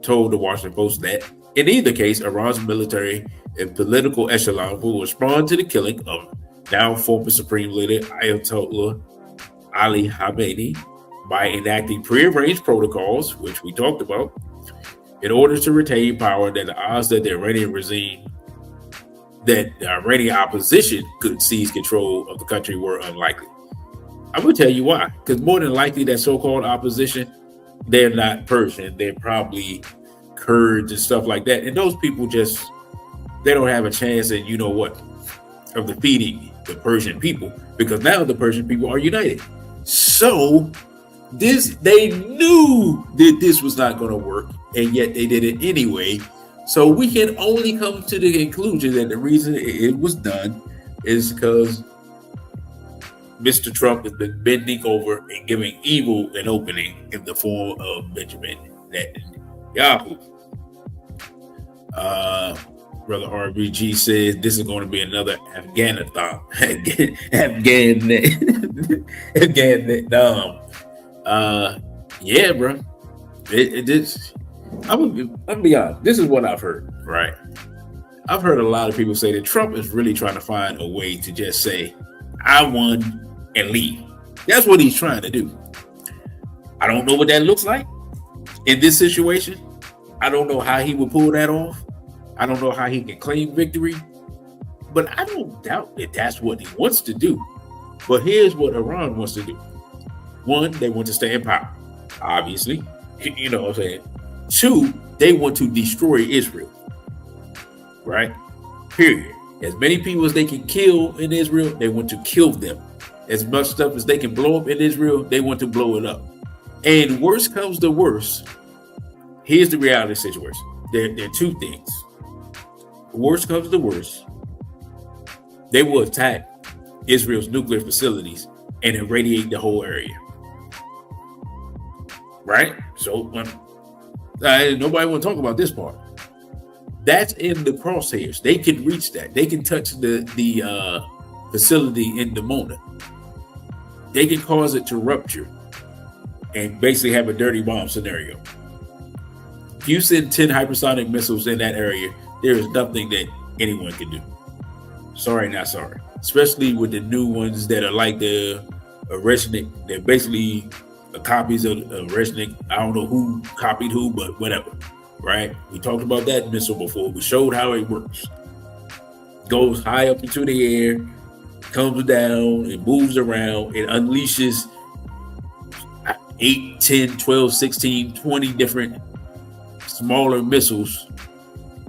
S8: told the Washington Post that, in either case, Iran's military and political echelon will respond to the killing of now former Supreme Leader Ayatollah Ali Khamenei by enacting prearranged protocols, which we talked about, in order to retain power. That the odds that the Iranian opposition could seize control of the country were unlikely. I'm going to tell you why. Because more than likely that so-called opposition, they're not Persian. They're probably Kurds and stuff like that. And those people they don't have a chance of defeating the Persian people, because now the Persian people are united. So they knew that this was not going to work, and yet they did it anyway. So we can only come to the conclusion that the reason it was done is because Mr. Trump has been bending over and giving evil an opening in the form of Benjamin Netanyahu. Brother RBG says this is going to be another Afghanistan. Yeah, bro. I'm gonna be honest. This is what I've heard, right? I've heard a lot of people say that Trump is really trying to find a way to just say, I won and leave. That's what he's trying to do. I don't know what that looks like in this situation. I don't know how he would pull that off. I don't know how he can claim victory, but I don't doubt that that's what he wants to do. But here's what Iran wants to do. One, they want to stay in power, obviously. You know what I'm saying? Two, they want to destroy Israel, right? Period. As many people as they can kill in Israel, they want to kill them. As much stuff as they can blow up in Israel, they want to blow it up. And worst comes to worst, here's the reality situation. There are two things. Worst comes to worst, they will attack Israel's nuclear facilities and irradiate the whole area. Right? So nobody want to talk about this part. That's in the crosshairs. They can reach that. They can touch the facility in Dimona. They can cause it to rupture and basically have a dirty bomb scenario. If you send 10 hypersonic missiles in that area, there is nothing that anyone can do. Sorry, not sorry. Especially with the new ones that are like the Oreshnik. They're basically copies of Oreshnik. I don't know who copied who, but whatever. Right? We talked about that missile before. We showed how it works. Goes high up into the air, comes down, it moves around, it unleashes 8, 10, 12, 16, 20 different smaller missiles,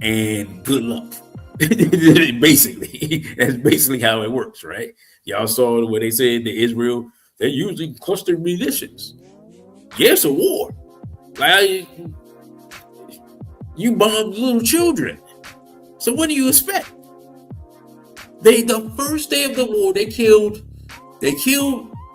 S8: and good luck. Basically, that's basically how it works, right? Y'all saw what they said to Israel, they're using cluster munitions. Yeah, it's a war. Like, you bombed little children. So what do you expect? The first day of the war, they killed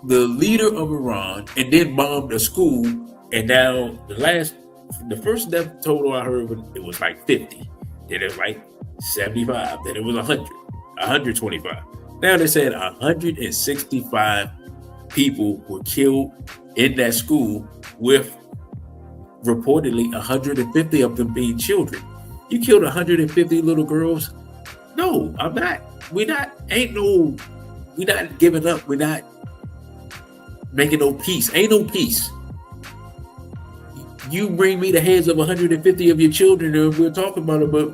S8: the leader of Iran and then bombed a school. And now the first death total I heard, it was like 50. Then it was like 75. Then it was 100, 125. Now they said 165 people were killed in that school, with reportedly 150 of them being children. You killed 150 little girls? No, I'm not. We're not giving up. We're not making no peace. Ain't no peace. You bring me the heads of 150 of your children and we'll talk about it, but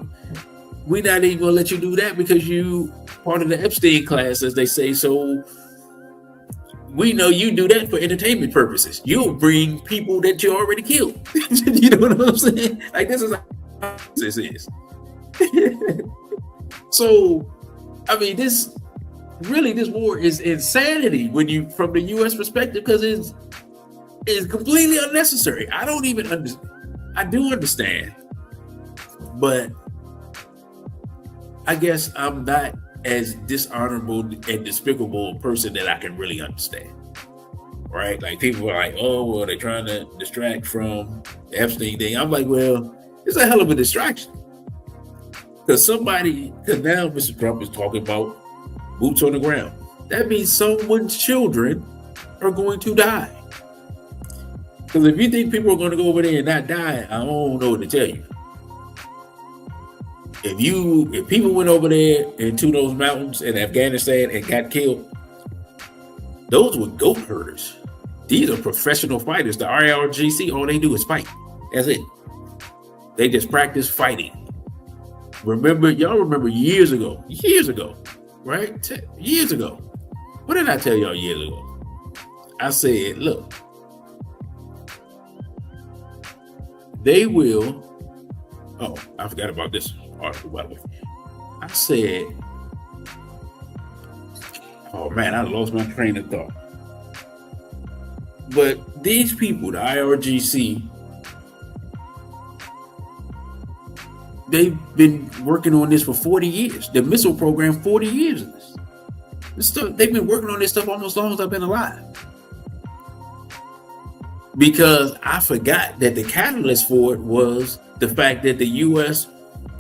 S8: we're not even gonna let you do that because you part of the Epstein class, as they say. So we know you do that for entertainment purposes. You'll bring people that you already killed. You know what I'm saying? Like, this is how this is. So, I mean, this war is insanity when you, from the U.S. perspective, because it's completely unnecessary. I don't even understand. I do understand, but I guess I'm not as dishonorable and despicable a person that I can really understand. Right? Like, people are like, oh, well, they're trying to distract from the Epstein thing. I'm like, well, it's a hell of a distraction. Because now Mr. Trump is talking about boots on the ground. That means someone's children are going to die. Because if you think people are going to go over there and not die, I don't know what to tell you. If people went over there into those mountains in Afghanistan and got killed, those were goat herders. These are professional fighters. The IRGC, all they do is fight. That's it. They just practice fighting. Y'all remember years ago, right? Years ago. What did I tell y'all years ago? I said, look, they will. Oh, I forgot about this article, by the way. I said, oh man, I lost my train of thought. But these people, the IRGC, they've been working on this for 40 years. The missile program, 40 years of this. This stuff, they've been working on this stuff almost as long as I've been alive. Because I forgot that the catalyst for it was the fact that the U.S.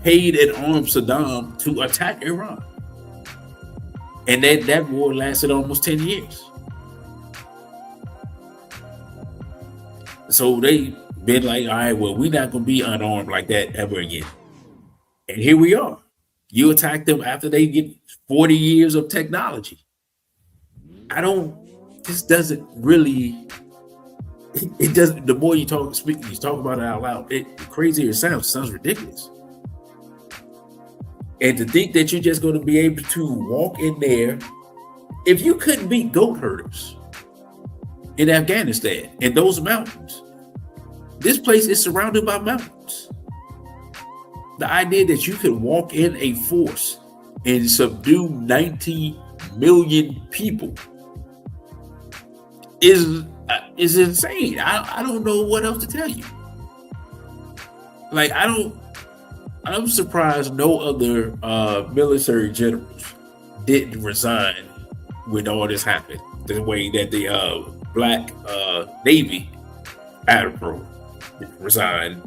S8: paid and armed Saddam to attack Iran. And that war lasted almost 10 years. So they've been like, all right, well, we're not going to be unarmed like that ever again. And here we are. You attack them after they get 40 years of technology. This doesn't really, it doesn't, the more you talk about it out loud, the crazier it sounds ridiculous. And to think that you're just going to be able to walk in there, if you couldn't beat goat herders in Afghanistan, in those mountains, this place is surrounded by mountains. The idea that you could walk in a force and subdue 90 million people is insane. I don't know what else to tell you. Like, I'm surprised no other military generals didn't resign when all this happened. The way that the Black Navy admiral resigned.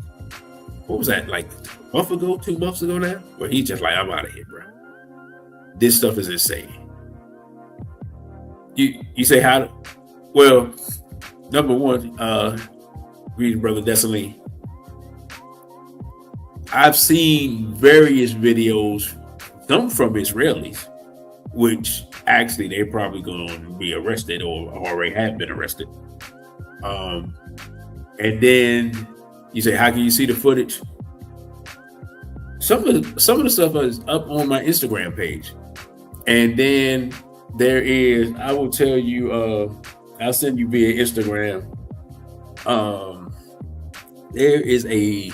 S8: What was that, like a month ago, 2 months ago now? Where he's just like, I'm out of here, bro. This stuff is insane. You say how? Well, number one, reading Brother Desalegn, I've seen various videos, some from Israelis, which actually they're probably going to be arrested or already have been arrested. And then you say, how can you see the footage? Some of the stuff is up on my Instagram page. And then there is, I will tell you, I'll send you via Instagram. There is a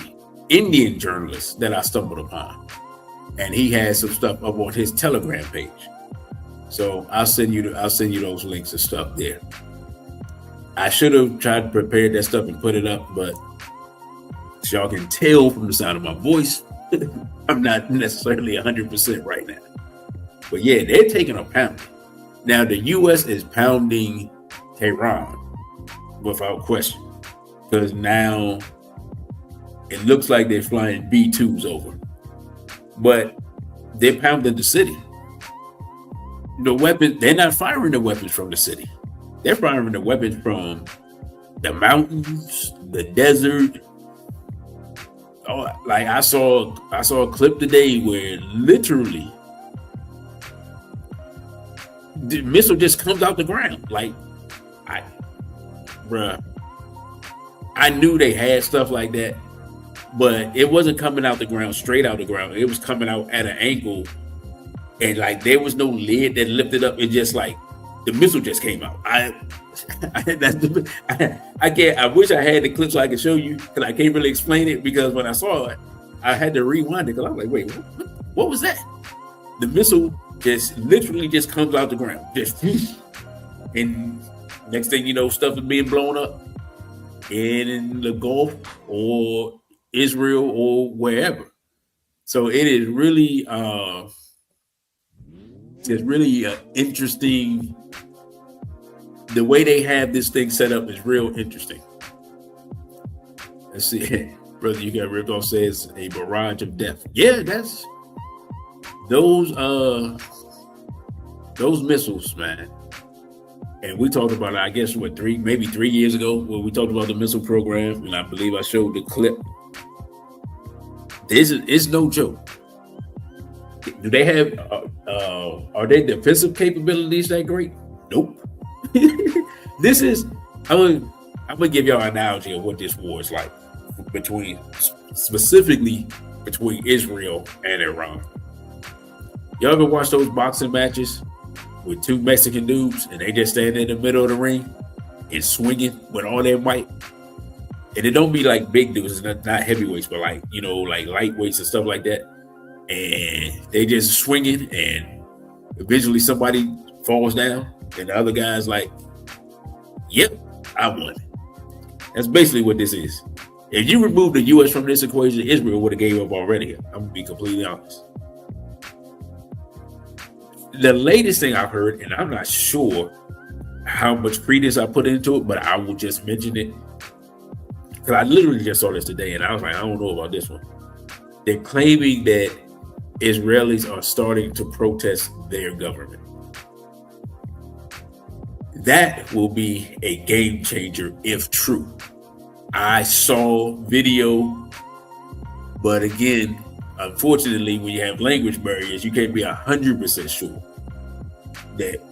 S8: Indian journalist that I stumbled upon, and he has some stuff up on his Telegram page. So I'll send you those links and stuff there. I should have tried to prepare that stuff and put it up, but as y'all can tell from the sound of my voice, I'm not necessarily 100% right now. But yeah, they're taking a pounding. Now the U.S. is pounding Tehran without question, because now it looks like they're flying B-2s over, but they're pounding the city. The weapon, they're not firing the weapons from the city. They're firing the weapons from the mountains, the desert. Oh, like I saw a clip today where literally the missile just comes out the ground. Like, I knew they had stuff like that, but it wasn't coming out the ground, straight out the ground. It was coming out at an angle, and like there was no lid that lifted up. It just like the missile just came out. I can't. I wish I had the clip so I could show you, because I can't really explain it, because when I saw it, I had to rewind it, because I was like, wait, what was that? The missile just literally just comes out the ground, just, and next thing you know, stuff is being blown up in the Gulf or Israel or wherever. So it is really, interesting. The way they have this thing set up is real interesting. Let's see, brother, you got ripped off, says a barrage of death. Yeah, those missiles, man. And we talked about it, I guess, maybe 3 years ago, when we talked about the missile program, and I believe I showed the clip. It's no joke. Do they have? Are their defensive capabilities that great? Nope. This is. I'm gonna give y'all an analogy of what this war is like specifically between Israel and Iran. Y'all ever watch those boxing matches with two Mexican dudes and they just stand in the middle of the ring and swinging with all their might? And it don't be like big dudes, it's not heavyweights, but like, you know, like lightweights and stuff like that. And they just swinging, and eventually somebody falls down, and the other guy's like, "Yep, I won." That's basically what this is. If you remove the U.S. from this equation, Israel would have gave up already. I'm gonna be completely honest. The latest thing I've heard, and I'm not sure how much credence I put into it, but I will just mention it because I literally just saw this today, and I was like, I don't know about this one. They're claiming that Israelis are starting to protest their government. That will be a game changer if true. I saw video, but again, unfortunately, when you have language barriers, you can't be 100% sure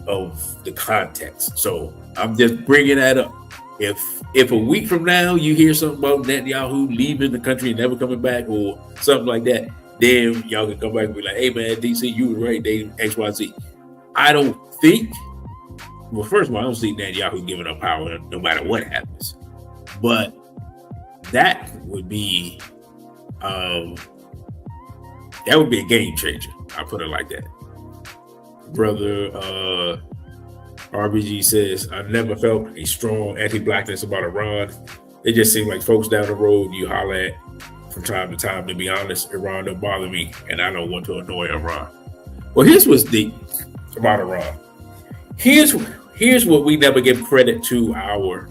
S8: of the context. So I'm just bringing that up. If a week from now you hear something about Netanyahu leaving the country and never coming back or something like that, then y'all can come back and be like, "Hey man, DC, you were right. They XYZ." I don't think. Well, first of all, I don't see Netanyahu giving up power no matter what happens. But that would be a game changer. I'll put it like that. Brother RBG says, "I never felt a strong anti-blackness about Iran. It just seemed like folks down the road you holler at from time to time. To be honest, Iran don't bother me, and I don't want to annoy Iran." Well, here's what's deep about Iran. Here's what we never give credit to our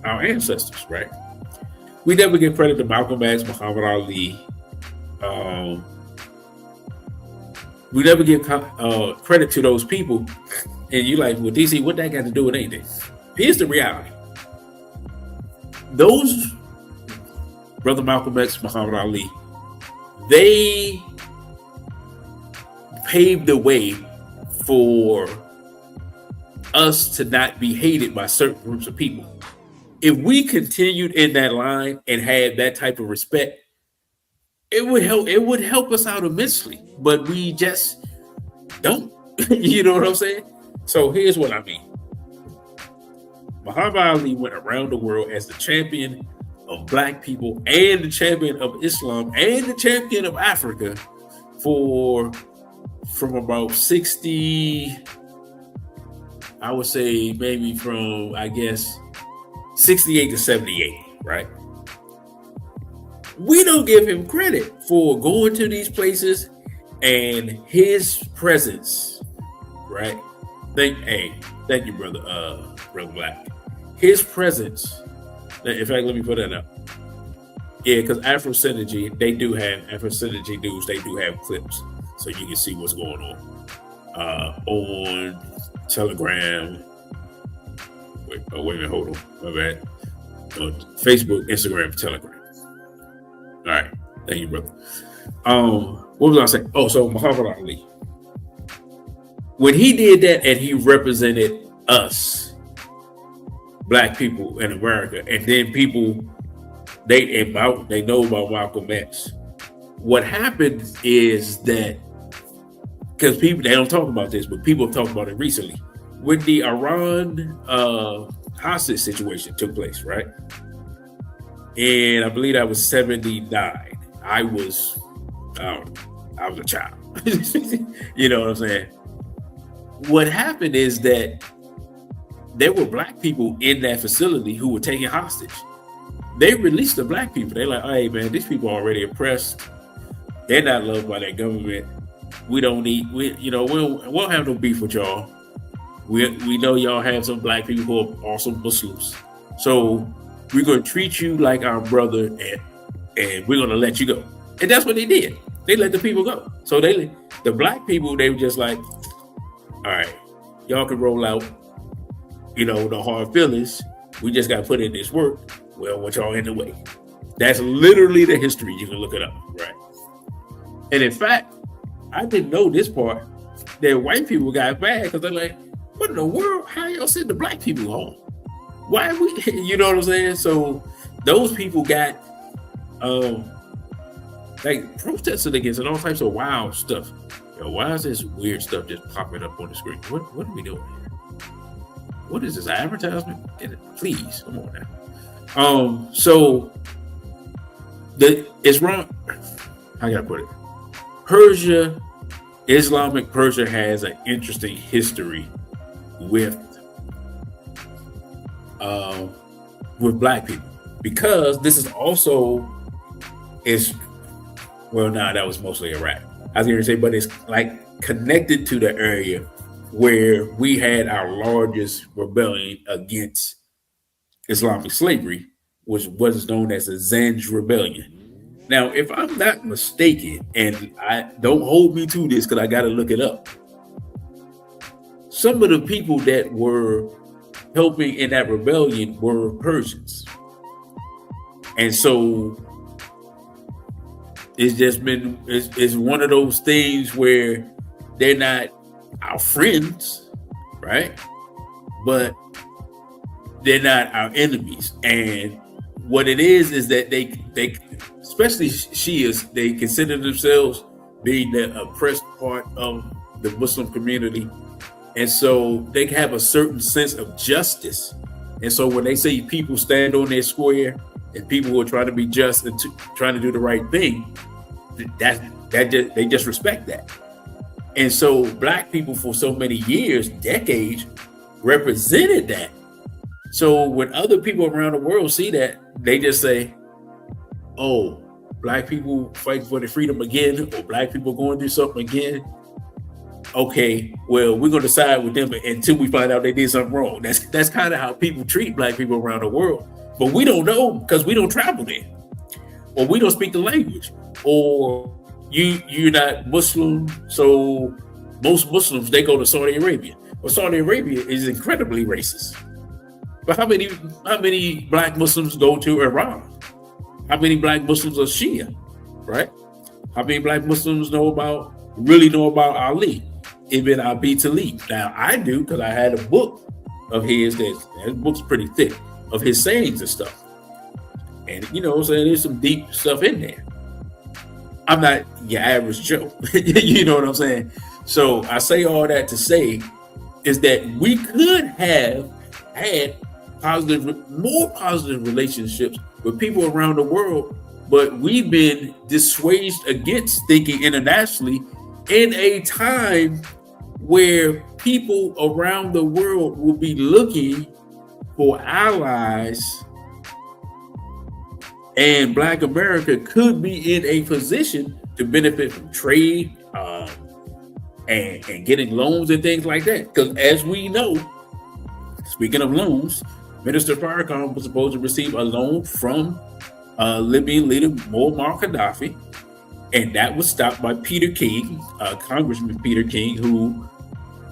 S8: ancestors, right? We never give credit to Malcolm X, Muhammad Ali. We never give credit to those people. And you're like, well, DC, what that got to do with anything? Here's the reality. Those, Brother Malcolm X, Muhammad Ali, they paved the way for us to not be hated by certain groups of people. If we continued in that line and had that type of respect, it would help us out immensely. But we just don't. You know what I'm saying? So here's what I mean. Muhammad Ali went around the world as the champion of black people and the champion of Islam and the champion of Africa from about 60, I would say maybe from, I guess, 68 to 78, right? We don't give him credit for going to these places and his presence, right? Thank you, brother Black. His presence. In fact, let me put that up. Yeah, because Afro Synergy, they do have News. They do have clips, so you can see what's going on Telegram. Wait a minute, hold on, my bad. Facebook, Instagram, Telegram. All right, thank you, brother. What was I saying? Oh, so Muhammad Ali. When he did that and he represented us, black people in America, and then people, they know about Malcolm X. What happened is that, because people, they don't talk about this, but people have talked about it recently. When the Iran hostage situation took place, right? And I believe that was 79. I was a child. You know what I'm saying? What happened is that there were black people in that facility who were taken hostage. They released the black people. They're like, "Hey man, these people are already oppressed. They're not loved by their government. We don't have no beef with y'all. We know y'all have some black people who are also Muslims. So we're gonna treat you like our brother and we're gonna let you go." And that's what they did. They let the people go. So they The black people, they were just like, all right, y'all can roll out, the hard feelings. We just got to put in this work. Well, what y'all in the way? That's literally the history. You can look it up, right? And in fact, I didn't know this part, that white people got mad because they're like, what in the world? How y'all send the black people home? Why we, you know what I'm saying? So those people got protested against and all types of wild stuff. Why is this weird stuff just popping up on the screen? What are we doing here? What is this, advertisement? Please, come on now. So it's wrong. How can I put it? Islamic Persia has an interesting history with black people, because this is also that was mostly Iraq. I was going to say, but it's like connected to the area where we had our largest rebellion against Islamic slavery, which was known as the Zanj Rebellion. Now, if I'm not mistaken, and I don't hold me to this because I got to look it up, some of the people that were helping in that rebellion were Persians. And so it's one of those things where they're not our friends, right? But they're not our enemies. And what it is that they especially Shias, they consider themselves being the oppressed part of the Muslim community. And so they have a certain sense of justice. And so when they say people stand on their square and people who are trying to be just and trying to do the right thing, they just respect that. And so black people for so many years, decades, represented that. So when other people around the world see that, they just say, oh, black people fight for their freedom again, or black people going through something again. Okay, well, we're going to side with them until we find out they did something wrong. That's kind of how people treat black people around the world. But we don't know because we don't travel there, or we don't speak the language, or you're not Muslim. So most Muslims, they go to Saudi Arabia. Well, Saudi Arabia is incredibly racist. But how many black Muslims go to Iran? How many black Muslims are Shia, right? How many black Muslims really know about Ali, Ibn Abi Talib? Now, I do, because I had a book of his, that book's pretty thick, of his sayings and stuff. And, so there's some deep stuff in there. I'm not your average Joe. You know what I'm saying? So I say all that to say is that we could have had more positive relationships with people around the world, but we've been dissuaded against thinking internationally in a time where people around the world will be looking for allies, and Black America could be in a position to benefit from trade and getting loans and things like that. Because as we know, speaking of loans, Minister Farrakhan was supposed to receive a loan from Libyan leader Muammar Gaddafi, and that was stopped by Peter King, Congressman Peter King, who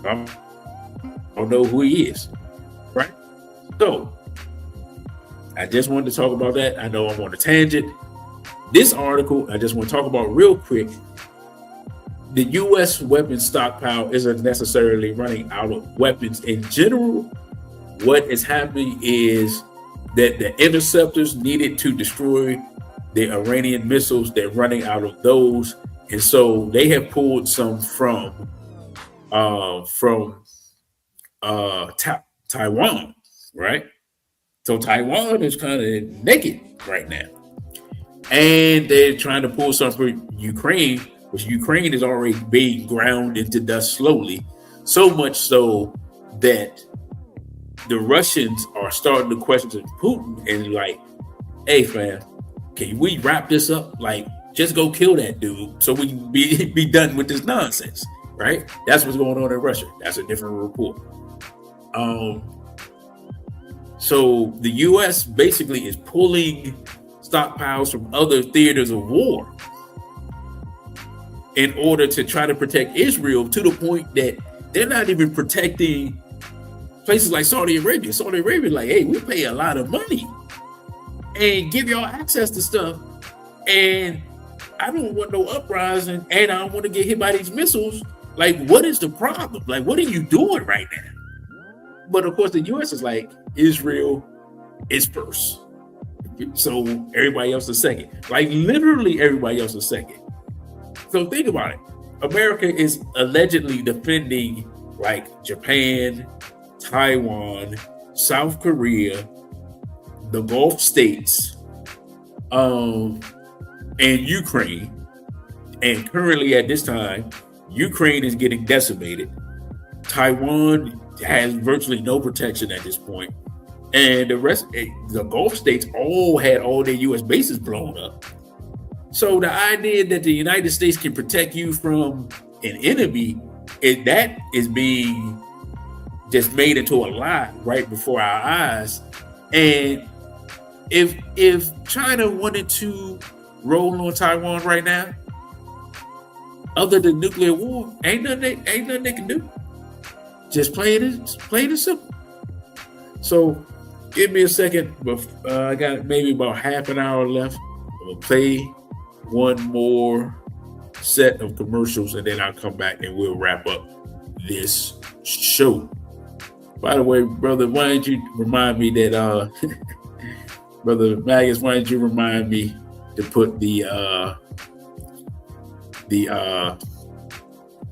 S8: I don't know who he is, right? So I just wanted to talk about that. I know I'm on a tangent. This article, I just want to talk about real quick. The U.S. weapons stockpile isn't necessarily running out of weapons in general. What is happening is that the interceptors needed to destroy the Iranian missiles, they're running out of those. And so they have pulled some from Taiwan, right? So Taiwan is kind of naked right now. And they're trying to pull some from Ukraine, which Ukraine is already being ground into dust slowly. So much so that the Russians are starting to question Putin and like, hey fam, can we wrap this up? Like, just go kill that dude so we can be done with this nonsense, right? That's what's going on in Russia. That's a different report. So the U.S. basically is pulling stockpiles from other theaters of war. in order to try to protect Israel, to the point that they're not even protecting places like Saudi Arabia. Saudi Arabia, like, hey, we pay a lot of money and give y'all access to stuff. And I don't want no uprising, and I don't want to get hit by these missiles. Like, what is the problem? Like, what are you doing right now? But of course, the U.S. is like, Israel is first. So everybody else is second. Like, literally everybody else is second. So think about it. America is allegedly defending like Japan, Taiwan, South Korea, the Gulf states, and Ukraine. And currently at this time, Ukraine is getting decimated. Taiwan has virtually no protection at this point. And the rest, the Gulf states all had all their U.S. bases blown up. So the idea that the United States can protect you from an enemy, that is being just made into a lie right before our eyes. And if China wanted to roll on Taiwan right now, other than nuclear war, ain't nothing they can do. Just plain and simple. So give me a second. I got maybe about half an hour left. We'll play one more set of commercials, and then I'll come back and we'll wrap up this show. By the way, brother, why don't you remind me that Brother Magus, why don't you remind me to put the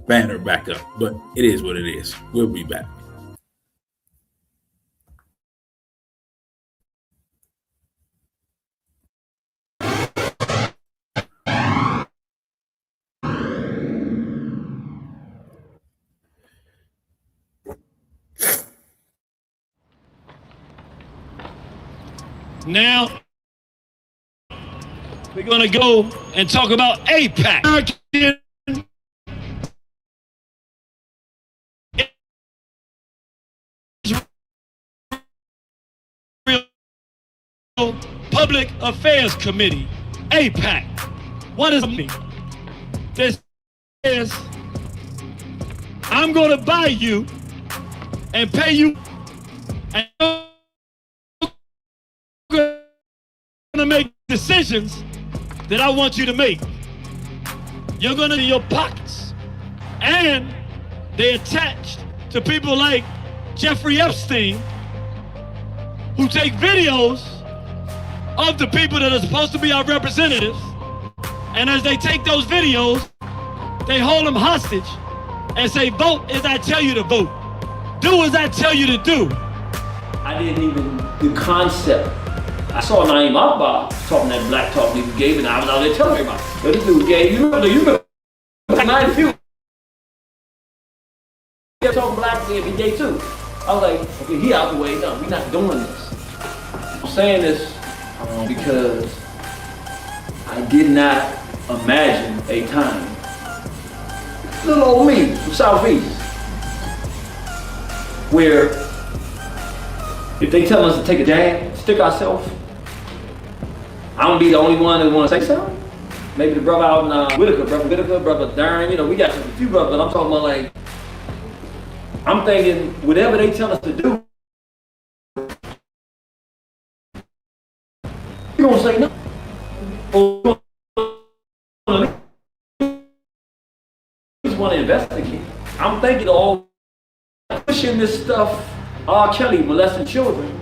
S8: banner back up? But it is what it is. We'll be back.
S14: Now, we're going to go and talk about AIPAC. Public Affairs Committee, AIPAC. What does it mean? This is, I'm going to buy you and pay you, and going to make decisions that I want you to make. You're going to in your pockets, and they're attached to people like Jeffrey Epstein, who take videos of the people that are supposed to be our representatives, and as they take those videos, they hold them hostage and say, vote as I tell you to vote, do as I tell you to do.
S15: I didn't even, the concept. I saw Naeem Akbar talking that black talk he gave, and I was out there telling everybody, yo, this dude gave, you remember, like few. They're talking black and be gay too. I was like, okay, he out the way, no, we're not doing this. I'm saying this because I did not imagine a time, little old me from Southeast, where if they tell us to take a jab, stick ourselves, I'm gonna be the only one that wanna say something. Maybe the brother out in Whitaker, brother Darren, you know, we got a few brothers, but I'm talking about like, I'm thinking whatever they tell us to do, you gonna say no. Or just wanna investigate. I'm thinking all pushing this stuff, R. Kelly molesting children.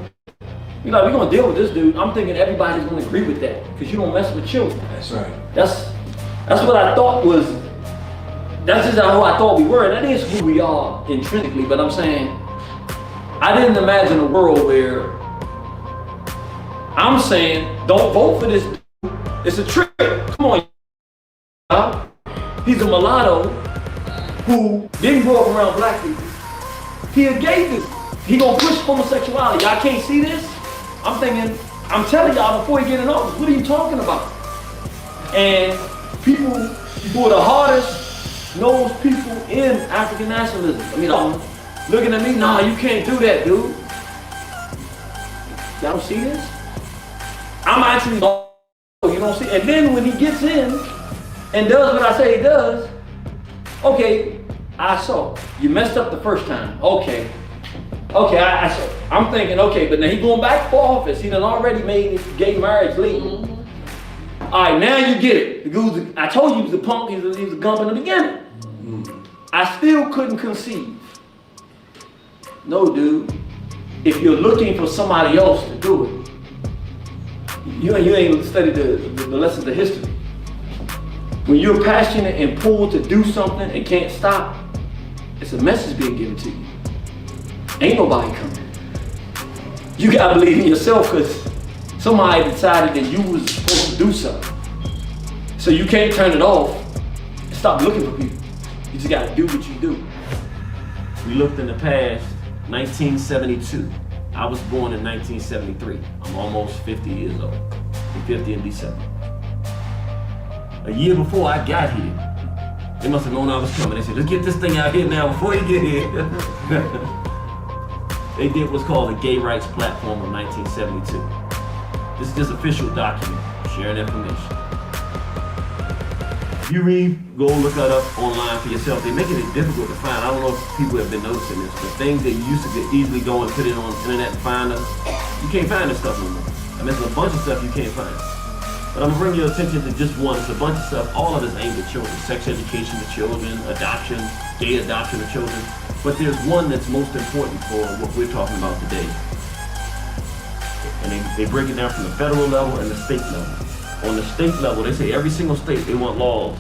S15: You know, we're gonna deal with this dude. I'm thinking everybody's gonna agree with that because you don't mess with children.
S8: That's right.
S15: That's what I thought was. That's just how I thought we were. That is who we are intrinsically. But I'm saying, I didn't imagine a world where I'm saying, don't vote for this dude. It's a trick. Come on, he's a mulatto who didn't grow up around black people. He a gay dude. He gonna push homosexuality. Y'all can't see this? I'm thinking, I'm telling y'all before he get in office, what are you talking about? And people who are the hardest nosed people in African nationalism. I mean, looking at me, nah, you can't do that, dude. Y'all don't see this? I'm actually, you don't see, and then when he gets in and does what I say he does, Okay, I saw. You messed up the first time. Okay. Okay, I saw. I'm thinking, okay, but now he going back for office. He done already made gay marriage legal. All right, now you get it. The dude, I told you he was a punk, he was a gump in the beginning. I still couldn't conceive. No, dude. If you're looking for somebody else to do it, you ain't studied the lessons of history. When you're passionate and pulled to do something and can't stop, it's a message being given to you. Ain't nobody coming. You gotta believe in yourself because somebody decided that you was supposed to do something. So you can't turn it off and stop looking for people. You just gotta do what you do. We looked in the past, 1972. I was born in 1973. I'm almost 50 years old. I'm 50 in December. A year before I got here, they must have known I was coming. They said, let's get this thing out here now before you get here. They did what's called the Gay Rights Platform of 1972. This is just official document, sharing information. If you read, go look that up online for yourself. They're making it difficult to find. I don't know if people have been noticing this, but things that you used to get easily go and put it on the internet and find them, you can't find this stuff no more. I mean, there's a bunch of stuff you can't find. But I'm gonna bring your attention to just one. It's a bunch of stuff, all of this aimed at children. Sex education to children, adoption, gay adoption of children. But there's one that's most important for what we're talking about today. And they break it down from the federal level and the state level. On the state level, they say every single state, they want laws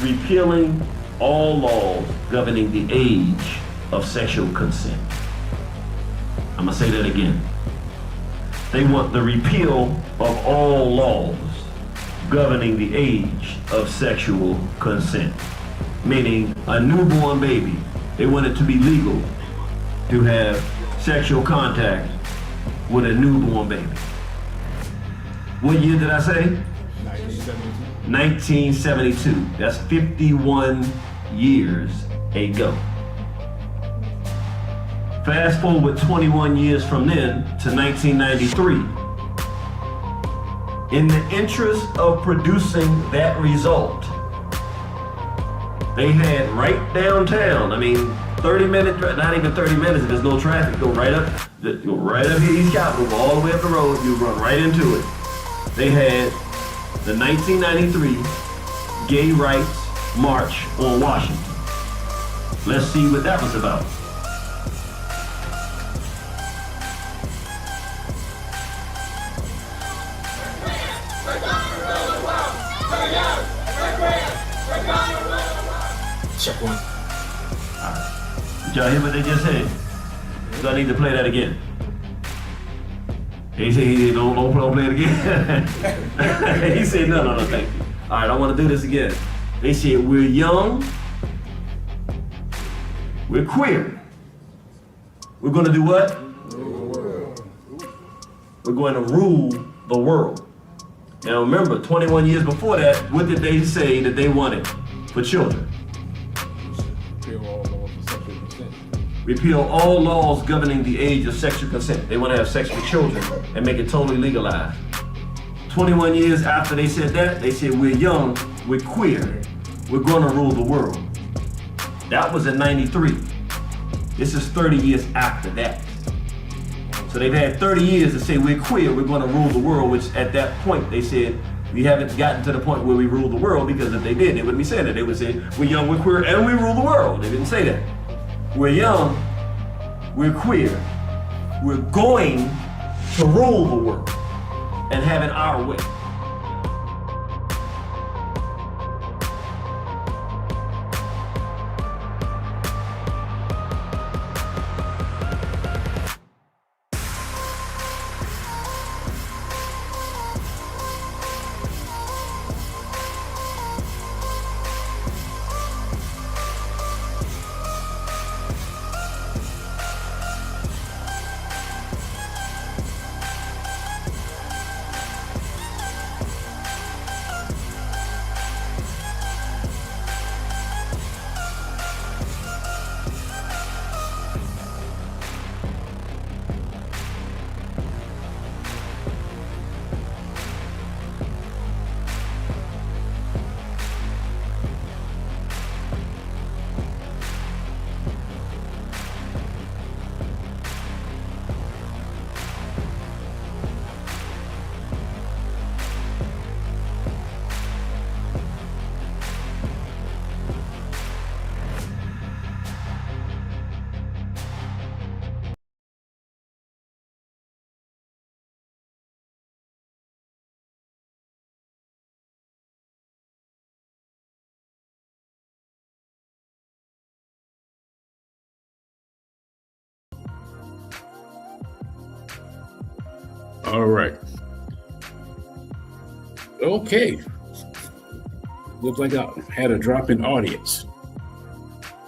S15: repealing all laws governing the age of sexual consent. I'm gonna say that again. They want the repeal of all laws governing the age of sexual consent. Meaning a newborn baby, they want it to be legal to have sexual contact with a newborn baby. What year did I say? 1972. That's 51 years ago. Fast forward 21 years from then to 1993. In the interest of producing that result, they had right downtown, 30 minutes, not even 30 minutes if there's no traffic, go right up here, East Capitol, go all the way up the road, you run right into it. They had the 1993 Gay Rights March on Washington. Let's see what that was about.
S4: Check one.
S15: Did y'all hear what they just said? Do I need to play that again? He said, don't play it again. He said, no, thank you. All right, I want to do this again. They said, we're young, we're queer. We're going to do what? We're going to rule the world. Now remember, 21 years before that, what did they say that they wanted for children? Repeal all laws governing the age of sexual consent. They want to have sex with children and make it totally legalized. 21 years after they said that, they said, we're young, we're queer, we're going to rule the world. That was in 93. This is 30 years after that. So they've had 30 years to say we're queer, we're going to rule the world, which at that point they said, we haven't gotten to the point where we rule the world, because if they did, they wouldn't be saying that. They would say, we're young, we're queer, and we rule the world. They didn't say that. We're young, we're queer, we're going to rule the world and have it our way.
S8: All right. Okay. Looks like I had a drop in audience.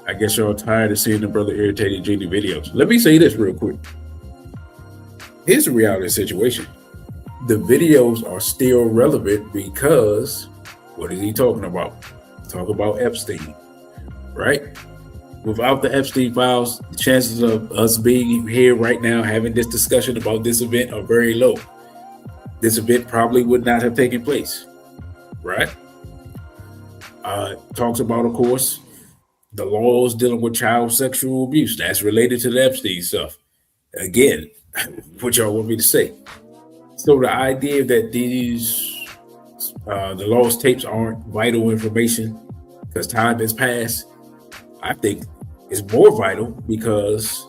S8: I guess y'all tired of seeing the brother irritating Genie videos. Let me say this real quick. Here's the reality situation. The videos are still relevant because what is he talking about? Talk about Epstein, right? Without the Epstein files, the chances of us being here right now having this discussion about this event are very low. This event probably would not have taken place, right? Talks about, of course, the laws dealing with child sexual abuse. That's related to the Epstein stuff. Again, what y'all want me to say? So the idea that these the lost tapes aren't vital information because time has passed, I think is more vital because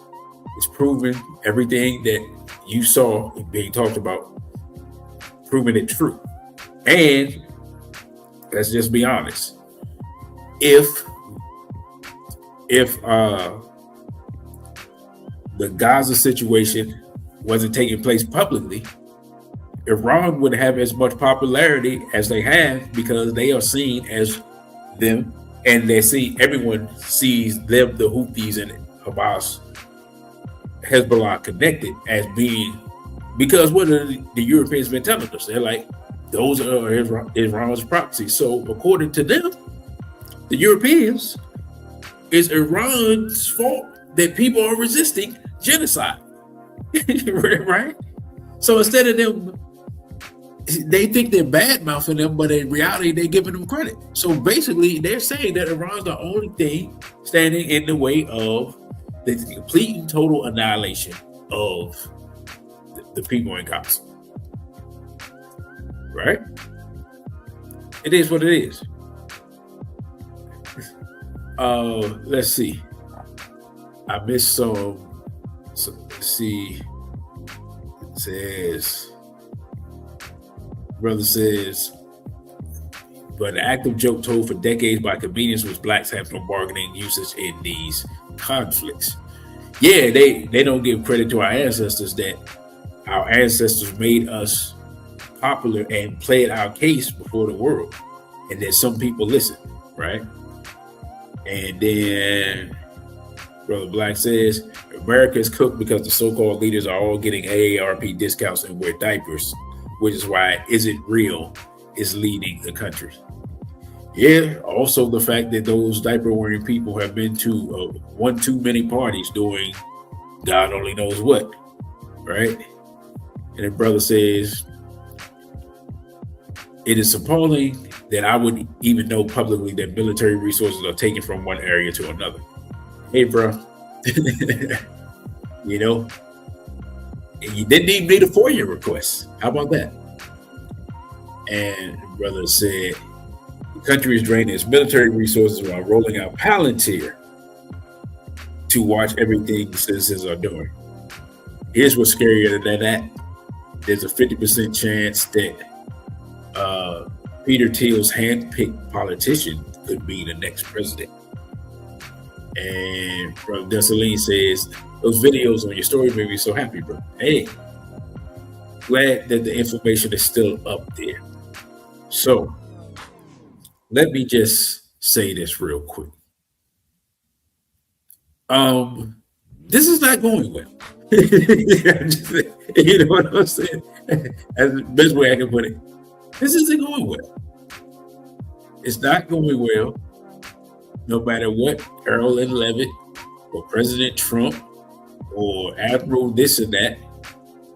S8: it's proven everything that you saw being talked about, proving it true. And let's just be honest. If the Gaza situation wasn't taking place publicly, Iran would have as much popularity as they have because they are seen as them, and everyone sees them, the Houthis and Hamas, Hezbollah connected as being, because what are the Europeans been telling us? They're like, those are Iran's proxies. So according to them, the Europeans, it's Iran's fault that people are resisting genocide, right? So instead of them, they think they're bad mouthing them, but in reality, they're giving them credit. So basically, they're saying that Iran's the only thing standing in the way of the complete and total annihilation of the people in Gaza. Right? It is what it is. Let's see. I missed some. Let's see. It says. Brother says, but an active joke told for decades by comedians was blacks have no bargaining usage in these conflicts. Yeah, they don't give credit to our ancestors that our ancestors made us popular and played our case before the world. And then some people listen, right? And then Brother Black says, America is cooked because the so-called leaders are all getting AARP discounts and wear diapers, which is why Is It Real is leading the country. Yeah, also the fact that those diaper-wearing people have been to one too many parties doing God only knows what, right? And the brother says, it is appalling that I would even know publicly that military resources are taken from one area to another. Hey, bro, you know, you didn't even need a FOIA request. How about that? And the brother said, the country is draining its military resources while rolling out Palantir to watch everything the citizens are doing. Here's what's scarier than that. There's a 50% chance that Peter Thiel's hand-picked politician could be the next president. And Brother Desaline says, those videos on your story made me so happy, bro. Hey, glad that the information is still up there. So, let me just say this real quick. This is not going well. You know what I'm saying? That's the best way I can put it. This isn't going well. It's not going well, no matter what Carolyn Levitt or President Trump or Admiral this and that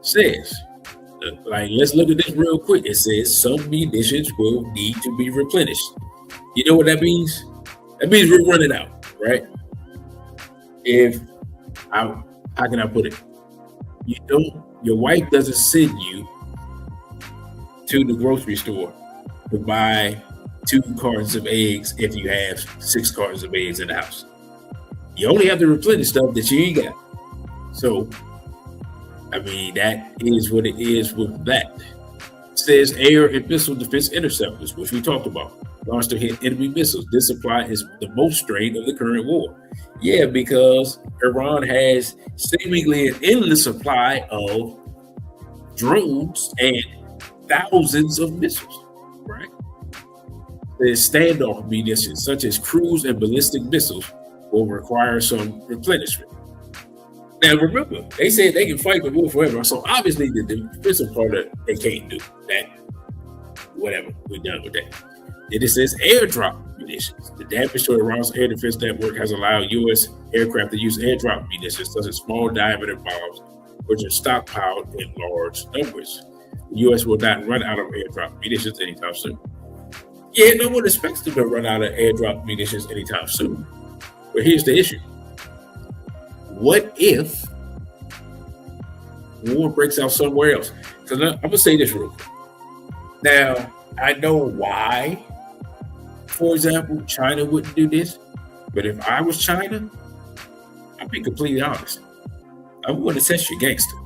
S8: says. Like, let's look at this real quick. It says some munitions will need to be replenished. You know what that means? That means we're running out, right? How can I put it? Your wife doesn't send you to the grocery store to buy 2 cartons of eggs if you have 6 cartons of eggs in the house. You only have to replenish stuff that you ain't got. So, I mean, that is what it is with that. It says air and missile defense interceptors, which we talked about, launched to hit enemy missiles. This supply is the most strained of the current war. Yeah, because Iran has seemingly an endless supply of drones and thousands of missiles, right? There's standoff munitions such as cruise and ballistic missiles will require some replenishment. Now remember, they said they can fight the war forever, so obviously the defensive part of they can't do that. Whatever, we're done with that. Then it says airdrop munitions. The damage to Iran's air defense network has allowed U.S. aircraft to use airdrop munitions, such as small diameter bombs, which are stockpiled in large numbers. The U.S. will not run out of airdrop munitions anytime soon. Yeah, no one expects them to run out of airdrop munitions anytime soon. But here's the issue. What if war breaks out somewhere else? Because I'm going to say this real quick. Now, I know why, for example, China wouldn't do this. But if I was China, I'd be completely honest. I'm going to test your gangster.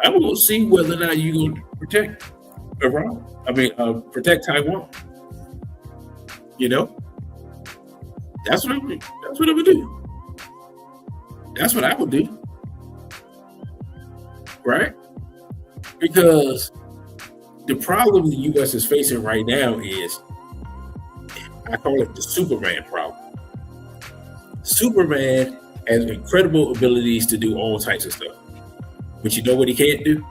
S8: I'm going to see whether or not you're going to protect Iran. Protect Taiwan. You know? That's what I'm going to do. That's what I would do. Right? Because the problem the U.S. is facing right now is, I call it the Superman problem. Superman has incredible abilities to do all types of stuff. But you know what he can't do?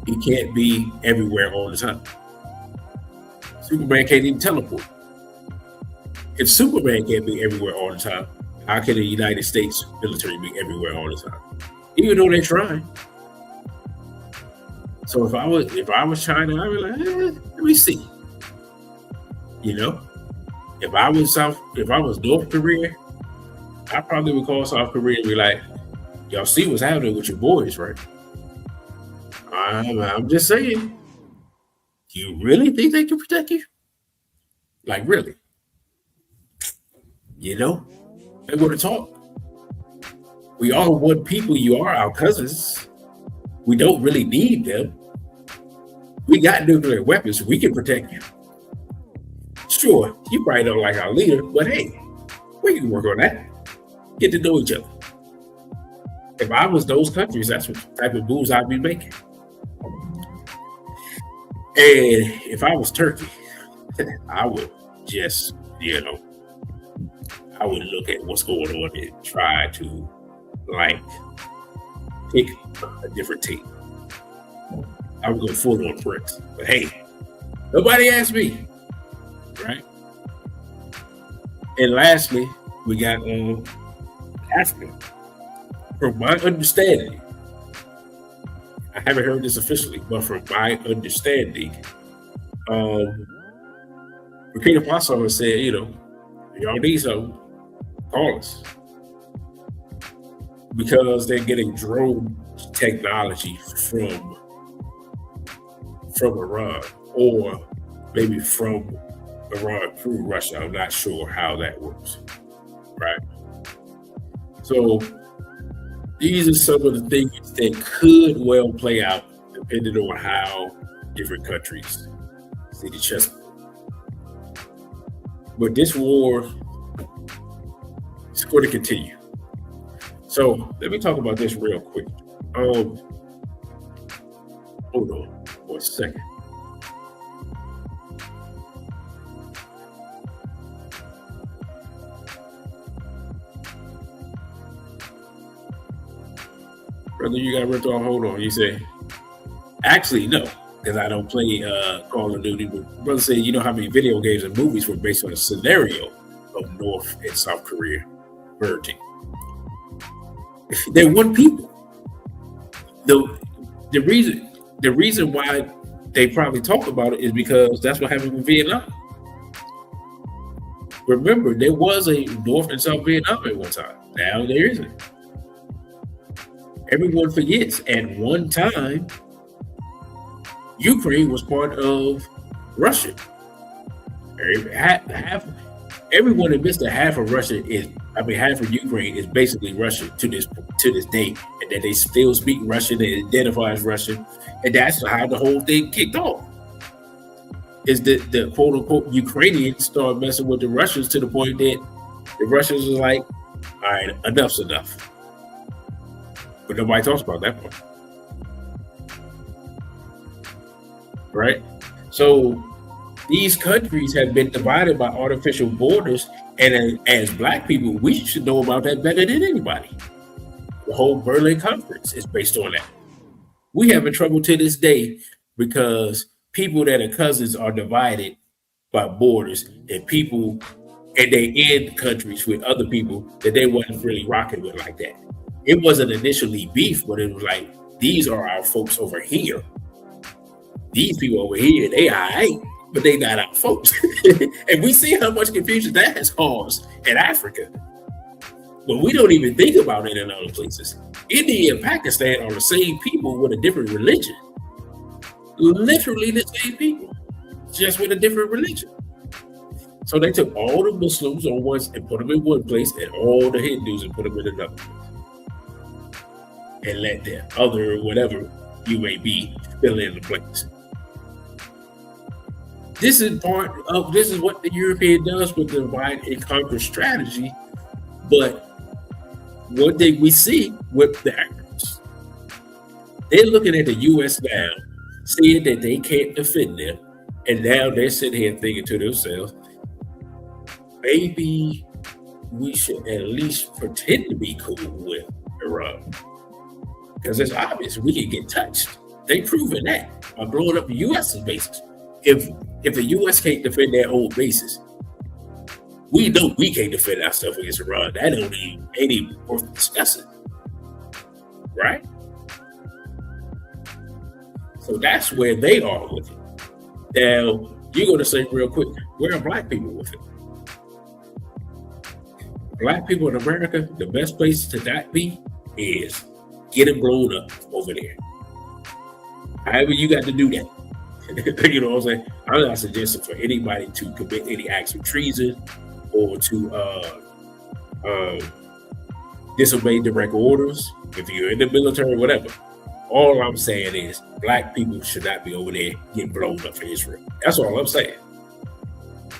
S8: He can't be everywhere all the time. Superman can't even teleport. If Superman can't be everywhere all the time, how can the United States military be everywhere all the time? Even though they're trying. So if I was China, I'd be like, let me see. You know, if I was North Korea, I probably would call South Korea and be like, y'all see what's happening with your boys, right? I'm just saying. Do you really think they can protect you? Like, really? You know, they want to talk. We are one people. You are our cousins. We don't really need them. We got nuclear weapons. We can protect you. Sure, you probably don't like our leader, but hey, we can work on that. Get to know each other. If I was those countries, that's what type of moves I'd be making. And if I was Turkey, I would just, I would look at what's going on and try to, pick a different team. I would go full on bricks. But hey, nobody asked me, right? And lastly, we got Africa. From my understanding, I haven't heard this officially, but from my understanding, Burkina Faso has said, y'all need something, call us. Because they're getting drone technology from Iran, or maybe from Iran through Russia. I'm not sure how that works, right? So these are some of the things that could well play out depending on how different countries see the chessboard. But this war is going to continue. So let me talk about this real quick. Hold on for a second. Brother, you got ripped off. Hold on. You say, actually, no, because I don't play Call of Duty. But brother said, you know how many video games and movies were based on a scenario of North and South Korea merging? They're one people. The reason why they probably talk about it is because that's what happened with Vietnam. Remember, there was a North and South Vietnam at one time. Now there isn't. Everyone forgets at one time, Ukraine was part of Russia. Everyone admits that half of Ukraine is basically Russian to this day, and that they still speak Russian, they identify as Russian, and that's how the whole thing kicked off. Is that the quote unquote Ukrainians started messing with the Russians to the point that the Russians was like, all right, enough's enough. But nobody talks about that part. right? So these countries have been divided by artificial borders, and as Black people, we should know about that better than anybody. The whole Berlin Conference is based on that. We having trouble to this day because people that are cousins are divided by borders, and people, and they in countries with other people that they wasn't really rocking with like that. It wasn't initially beef, but it was like, these are our folks over here. These people over here, they all right, but they not our folks. And we see how much confusion that has caused in Africa. But we don't even think about it in other places. India and Pakistan are the same people with a different religion. Literally the same people, just with a different religion. So they took all the Muslims on one and put them in one place, and all the Hindus and put them in another place. And let the other, whatever you may be, fill in the place. This is what the European does with the divide and conquer strategy. But one thing we see with the Arabs, they're looking at the U.S. now, seeing that they can't defend them, and now they're sitting here thinking to themselves, maybe we should at least pretend to be cool with Iran. Because it's obvious we can get touched. They proven that by blowing up the U.S.'s bases. If the U.S. can't defend their own bases, we know we can't defend ourselves against Iran. That ain't even worth discussing, right? So that's where they are with it. Now, you're going to say real quick, where are Black people with it? Black people in America, the best place to not be is getting blown up over there. However you got to do that. You know what I'm saying? I'm not suggesting for anybody to commit any acts of treason or to disobey direct orders. If you're in the military, whatever. All I'm saying is Black people should not be over there getting blown up for Israel. That's all I'm saying.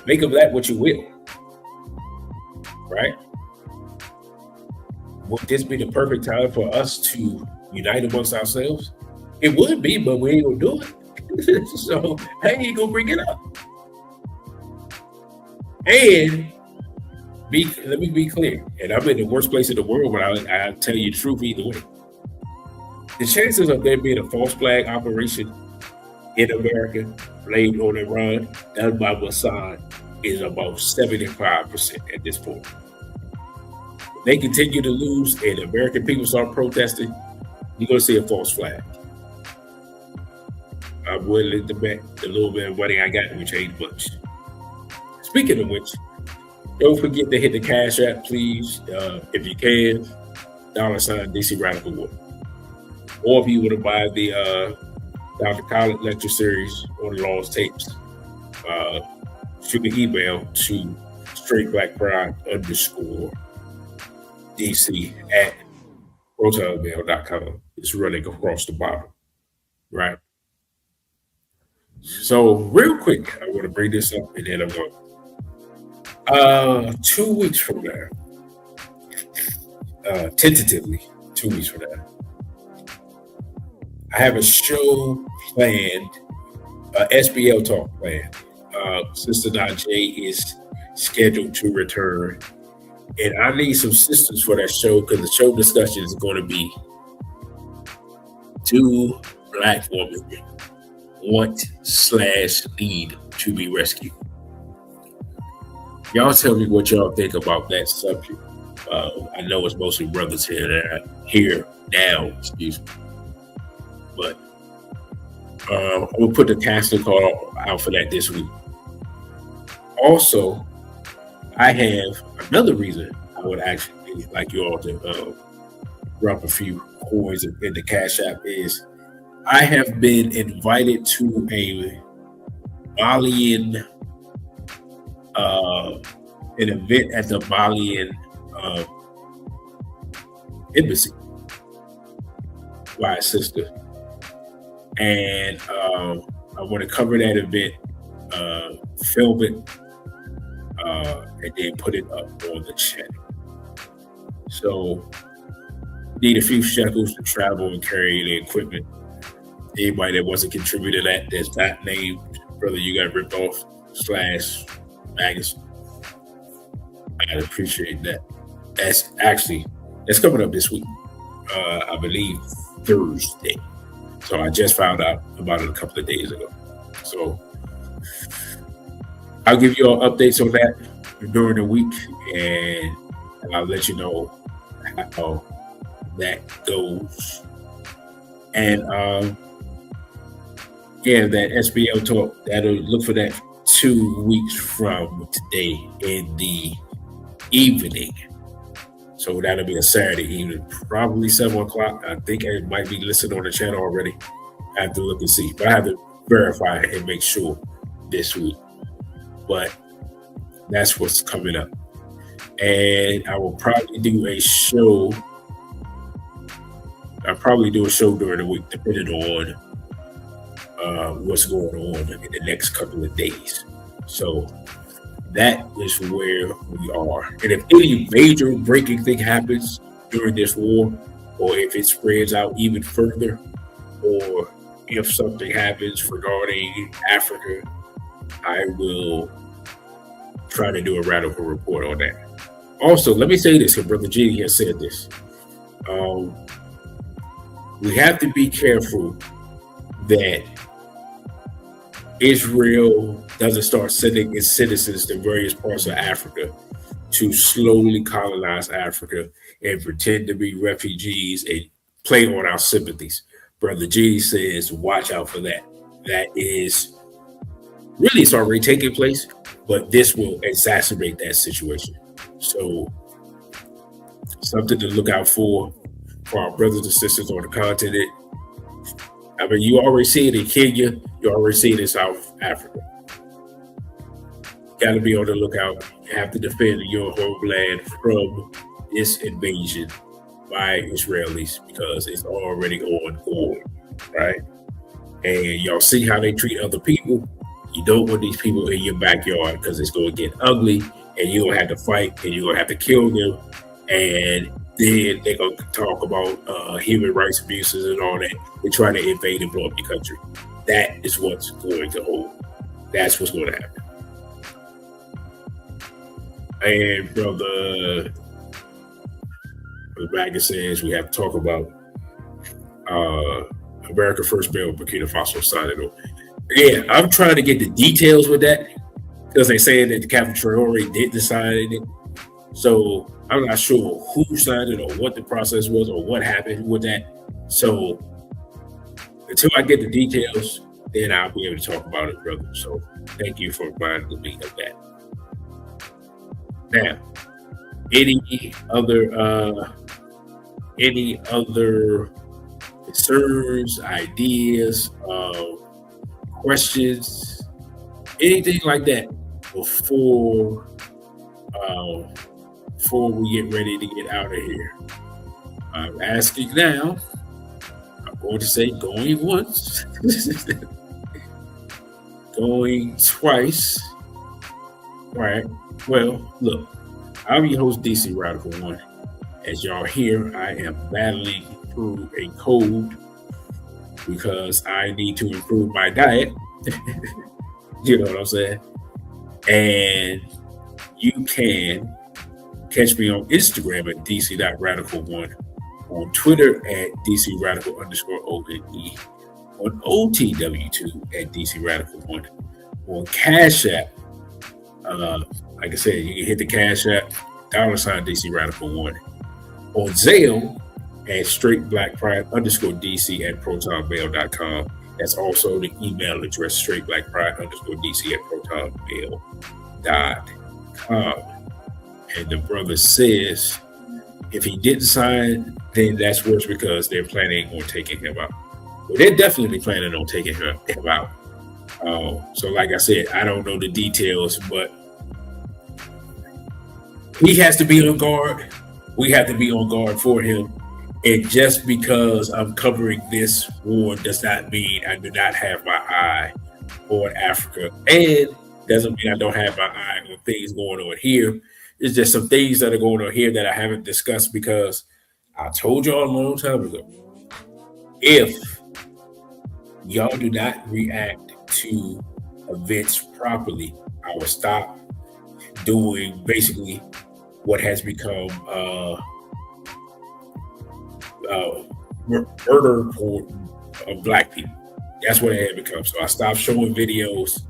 S8: Make of that what you will. Right? Would this be the perfect time for us to unite amongst ourselves? It would be, but we ain't gonna do it. So I ain't gonna bring it up. And let me be clear, and I'm in the worst place in the world, but I'll tell you the truth either way. The chances of there being a false flag operation in America blamed on Iran done by Mossad is about 75% at this point. If they continue to lose and American people start protesting, you're gonna see a false flag. I'm willing to bet the little bit of money I got, which ain't much. Speaking of which, don't forget to hit the Cash App, please, if you can, $ DC Radical War. Or if you want to buy the Dr. College lecture series on the Lost Tapes, shoot an email to straightblackpride_DC@protonmail.com. It's running across the bottom, right? So real quick, I want to bring this up and then I'm going. 2 weeks from now, tentatively 2 weeks from now, I have a show planned, SBL talk planned. Sister Najee is scheduled to return, and I need some sisters for that show because the show discussion is going to be do Black women want/need to be rescued? Y'all tell me what y'all think about that subject. I know it's mostly brothers here now, excuse me. But we'll put the casting call out for that this week. Also, I have another reason I would actually like you all to drop a few coins in the Cash App is I have been invited to a Malian, an event at the Malian embassy by a sister. And I want to cover that event, film it, and then put it up on the channel. So need a few shekels to travel and carry the equipment. Anybody that wants to contribute to that that's not named, brother, you got ripped off / Magus. I'd appreciate that. That's coming up this week. I believe Thursday. So I just found out about it a couple of days ago. So I'll give you all updates on that during the week, and I'll let you know how that goes. And that SBL talk, that'll look for that 2 weeks from today in the evening. So that'll be a Saturday evening, probably 7 o'clock. I think it might be listed on the channel already. I have to look and see, but I have to verify and make sure this week. But that's what's coming up. And I will probably do a show. I'll probably do a show during the week, depending on what's going on in the next couple of days. So that is where we are. And if any major breaking thing happens during this war, or if it spreads out even further, or if something happens regarding Africa, I will try to do a radical report on that. Also, let me say this, because Brother G has said this. We have to be careful that Israel doesn't start sending its citizens to various parts of Africa to slowly colonize Africa and pretend to be refugees and play on our sympathies. Brother G says, watch out for that. That is really, it's already taking place, but this will exacerbate that situation. So something to look out for our brothers and sisters on the continent. I mean, you already see it in Kenya. You already see it in South Africa. Got to be on the lookout. You have to defend your homeland from this invasion by Israelis, because it's already ongoing, right? And y'all see how they treat other people. You don't want these people in your backyard, because it's going to get ugly, and you're going to have to fight, and you're going to have to kill them, and then they're going to talk about human rights abuses and all that. They're trying to invade and blow up your country. That is what's going to hold. That's what's going to happen. And Brother Magus says we have to talk about America First Bill, Burkina Faso signed it over. Yeah, I'm trying to get the details with that, because they're saying that the Captain Traore didn't sign it. So I'm not sure who signed it, or what the process was, or what happened with that. So until I get the details, then I'll be able to talk about it, brother. So thank you for reminding me of that. Now, any other concerns, ideas, questions, anything like that before we get ready to get out of here? I'm asking now. I'm going to say going once, going twice. All right. Well, look, I'm your host, DC Radical One. As y'all hear, I am battling through a cold because I need to improve my diet. You know what I'm saying? And you can catch me on Instagram at dc.radical1, on Twitter at dcradical_ONE, on OTW2 at dcradical1, on Cash App. Like I said, you can hit the Cash App, $ DC Radical 1. On Zelle at straightblackpride_DC at protonmail.com. That's also the email address, straightblackpride_DC at protonmail.com. And the brother says, if he didn't sign, then that's worse, because they're planning on taking him out. Well, they're definitely planning on taking him out. So like I said, I don't know the details, but he has to be on guard. We have to be on guard for him. And just because I'm covering this war does not mean I do not have my eye on Africa. And doesn't mean I don't have my eye on things going on here. It's just some things that are going on here that I haven't discussed, because I told y'all a long time ago, if y'all do not react to events properly, I will stop doing basically what has become murder of black people. That's what it had become. So I stopped showing videos.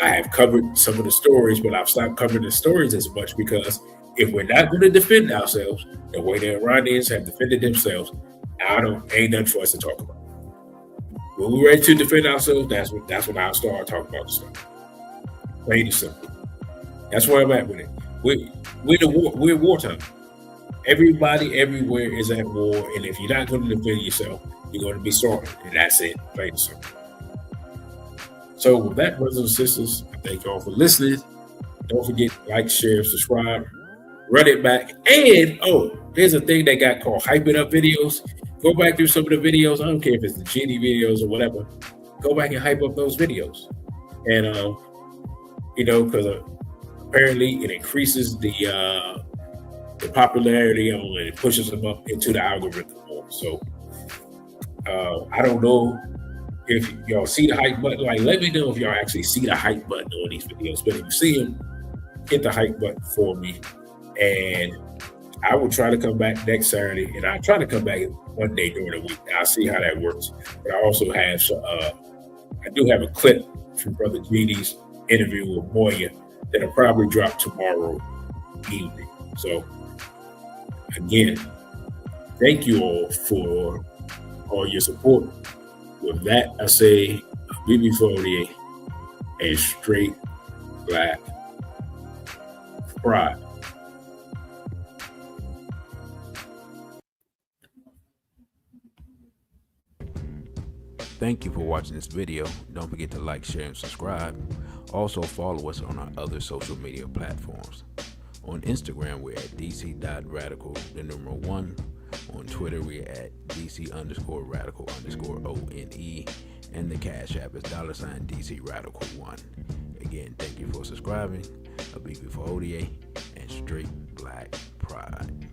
S8: I have covered some of the stories, but I've stopped covering the stories as much because if we're not going to defend ourselves the way the Iranians have defended themselves, ain't nothing for us to talk about. When we're ready to defend ourselves, that's when I'll start talking about the stuff. Plain and simple. That's where I'm at with it. We're in wartime. Everybody everywhere is at war, and if you're not going to defend yourself, you're going to be slaughtered, and that's it. Plain and simple. So with that, brothers and sisters, I thank y'all for listening. Don't forget to like, share, subscribe, run it back. And there's a thing they got called Hype It Up videos. Go back through some of the videos. I don't care if it's the Genie videos or whatever. Go back and hype up those videos. And because apparently it increases the popularity on it. It pushes them up into the algorithm more. So I don't know if y'all see the hype button. Like, let me know if y'all actually see the hype button on these videos. But if you see them, hit the hype button for me. And I will try to come back next Saturday, and I'll try to come back one day during the week. I'll see how that works. But I also have I do have a clip from Brother Genie's interview with Moya that'll probably drop tomorrow evening. So again, thank you all for all your support. With that, I say BB48 and straight black pride.
S4: Thank you for watching this video. Don't forget to like, share, and subscribe. Also follow us on our other social media platforms. On Instagram, we're at dc.radical, the numeral 1. On Twitter, we're at DC_radical_ONE. And the Cash App is $DCRadical1. Again, thank you for subscribing. A BB for ODA and straight black pride.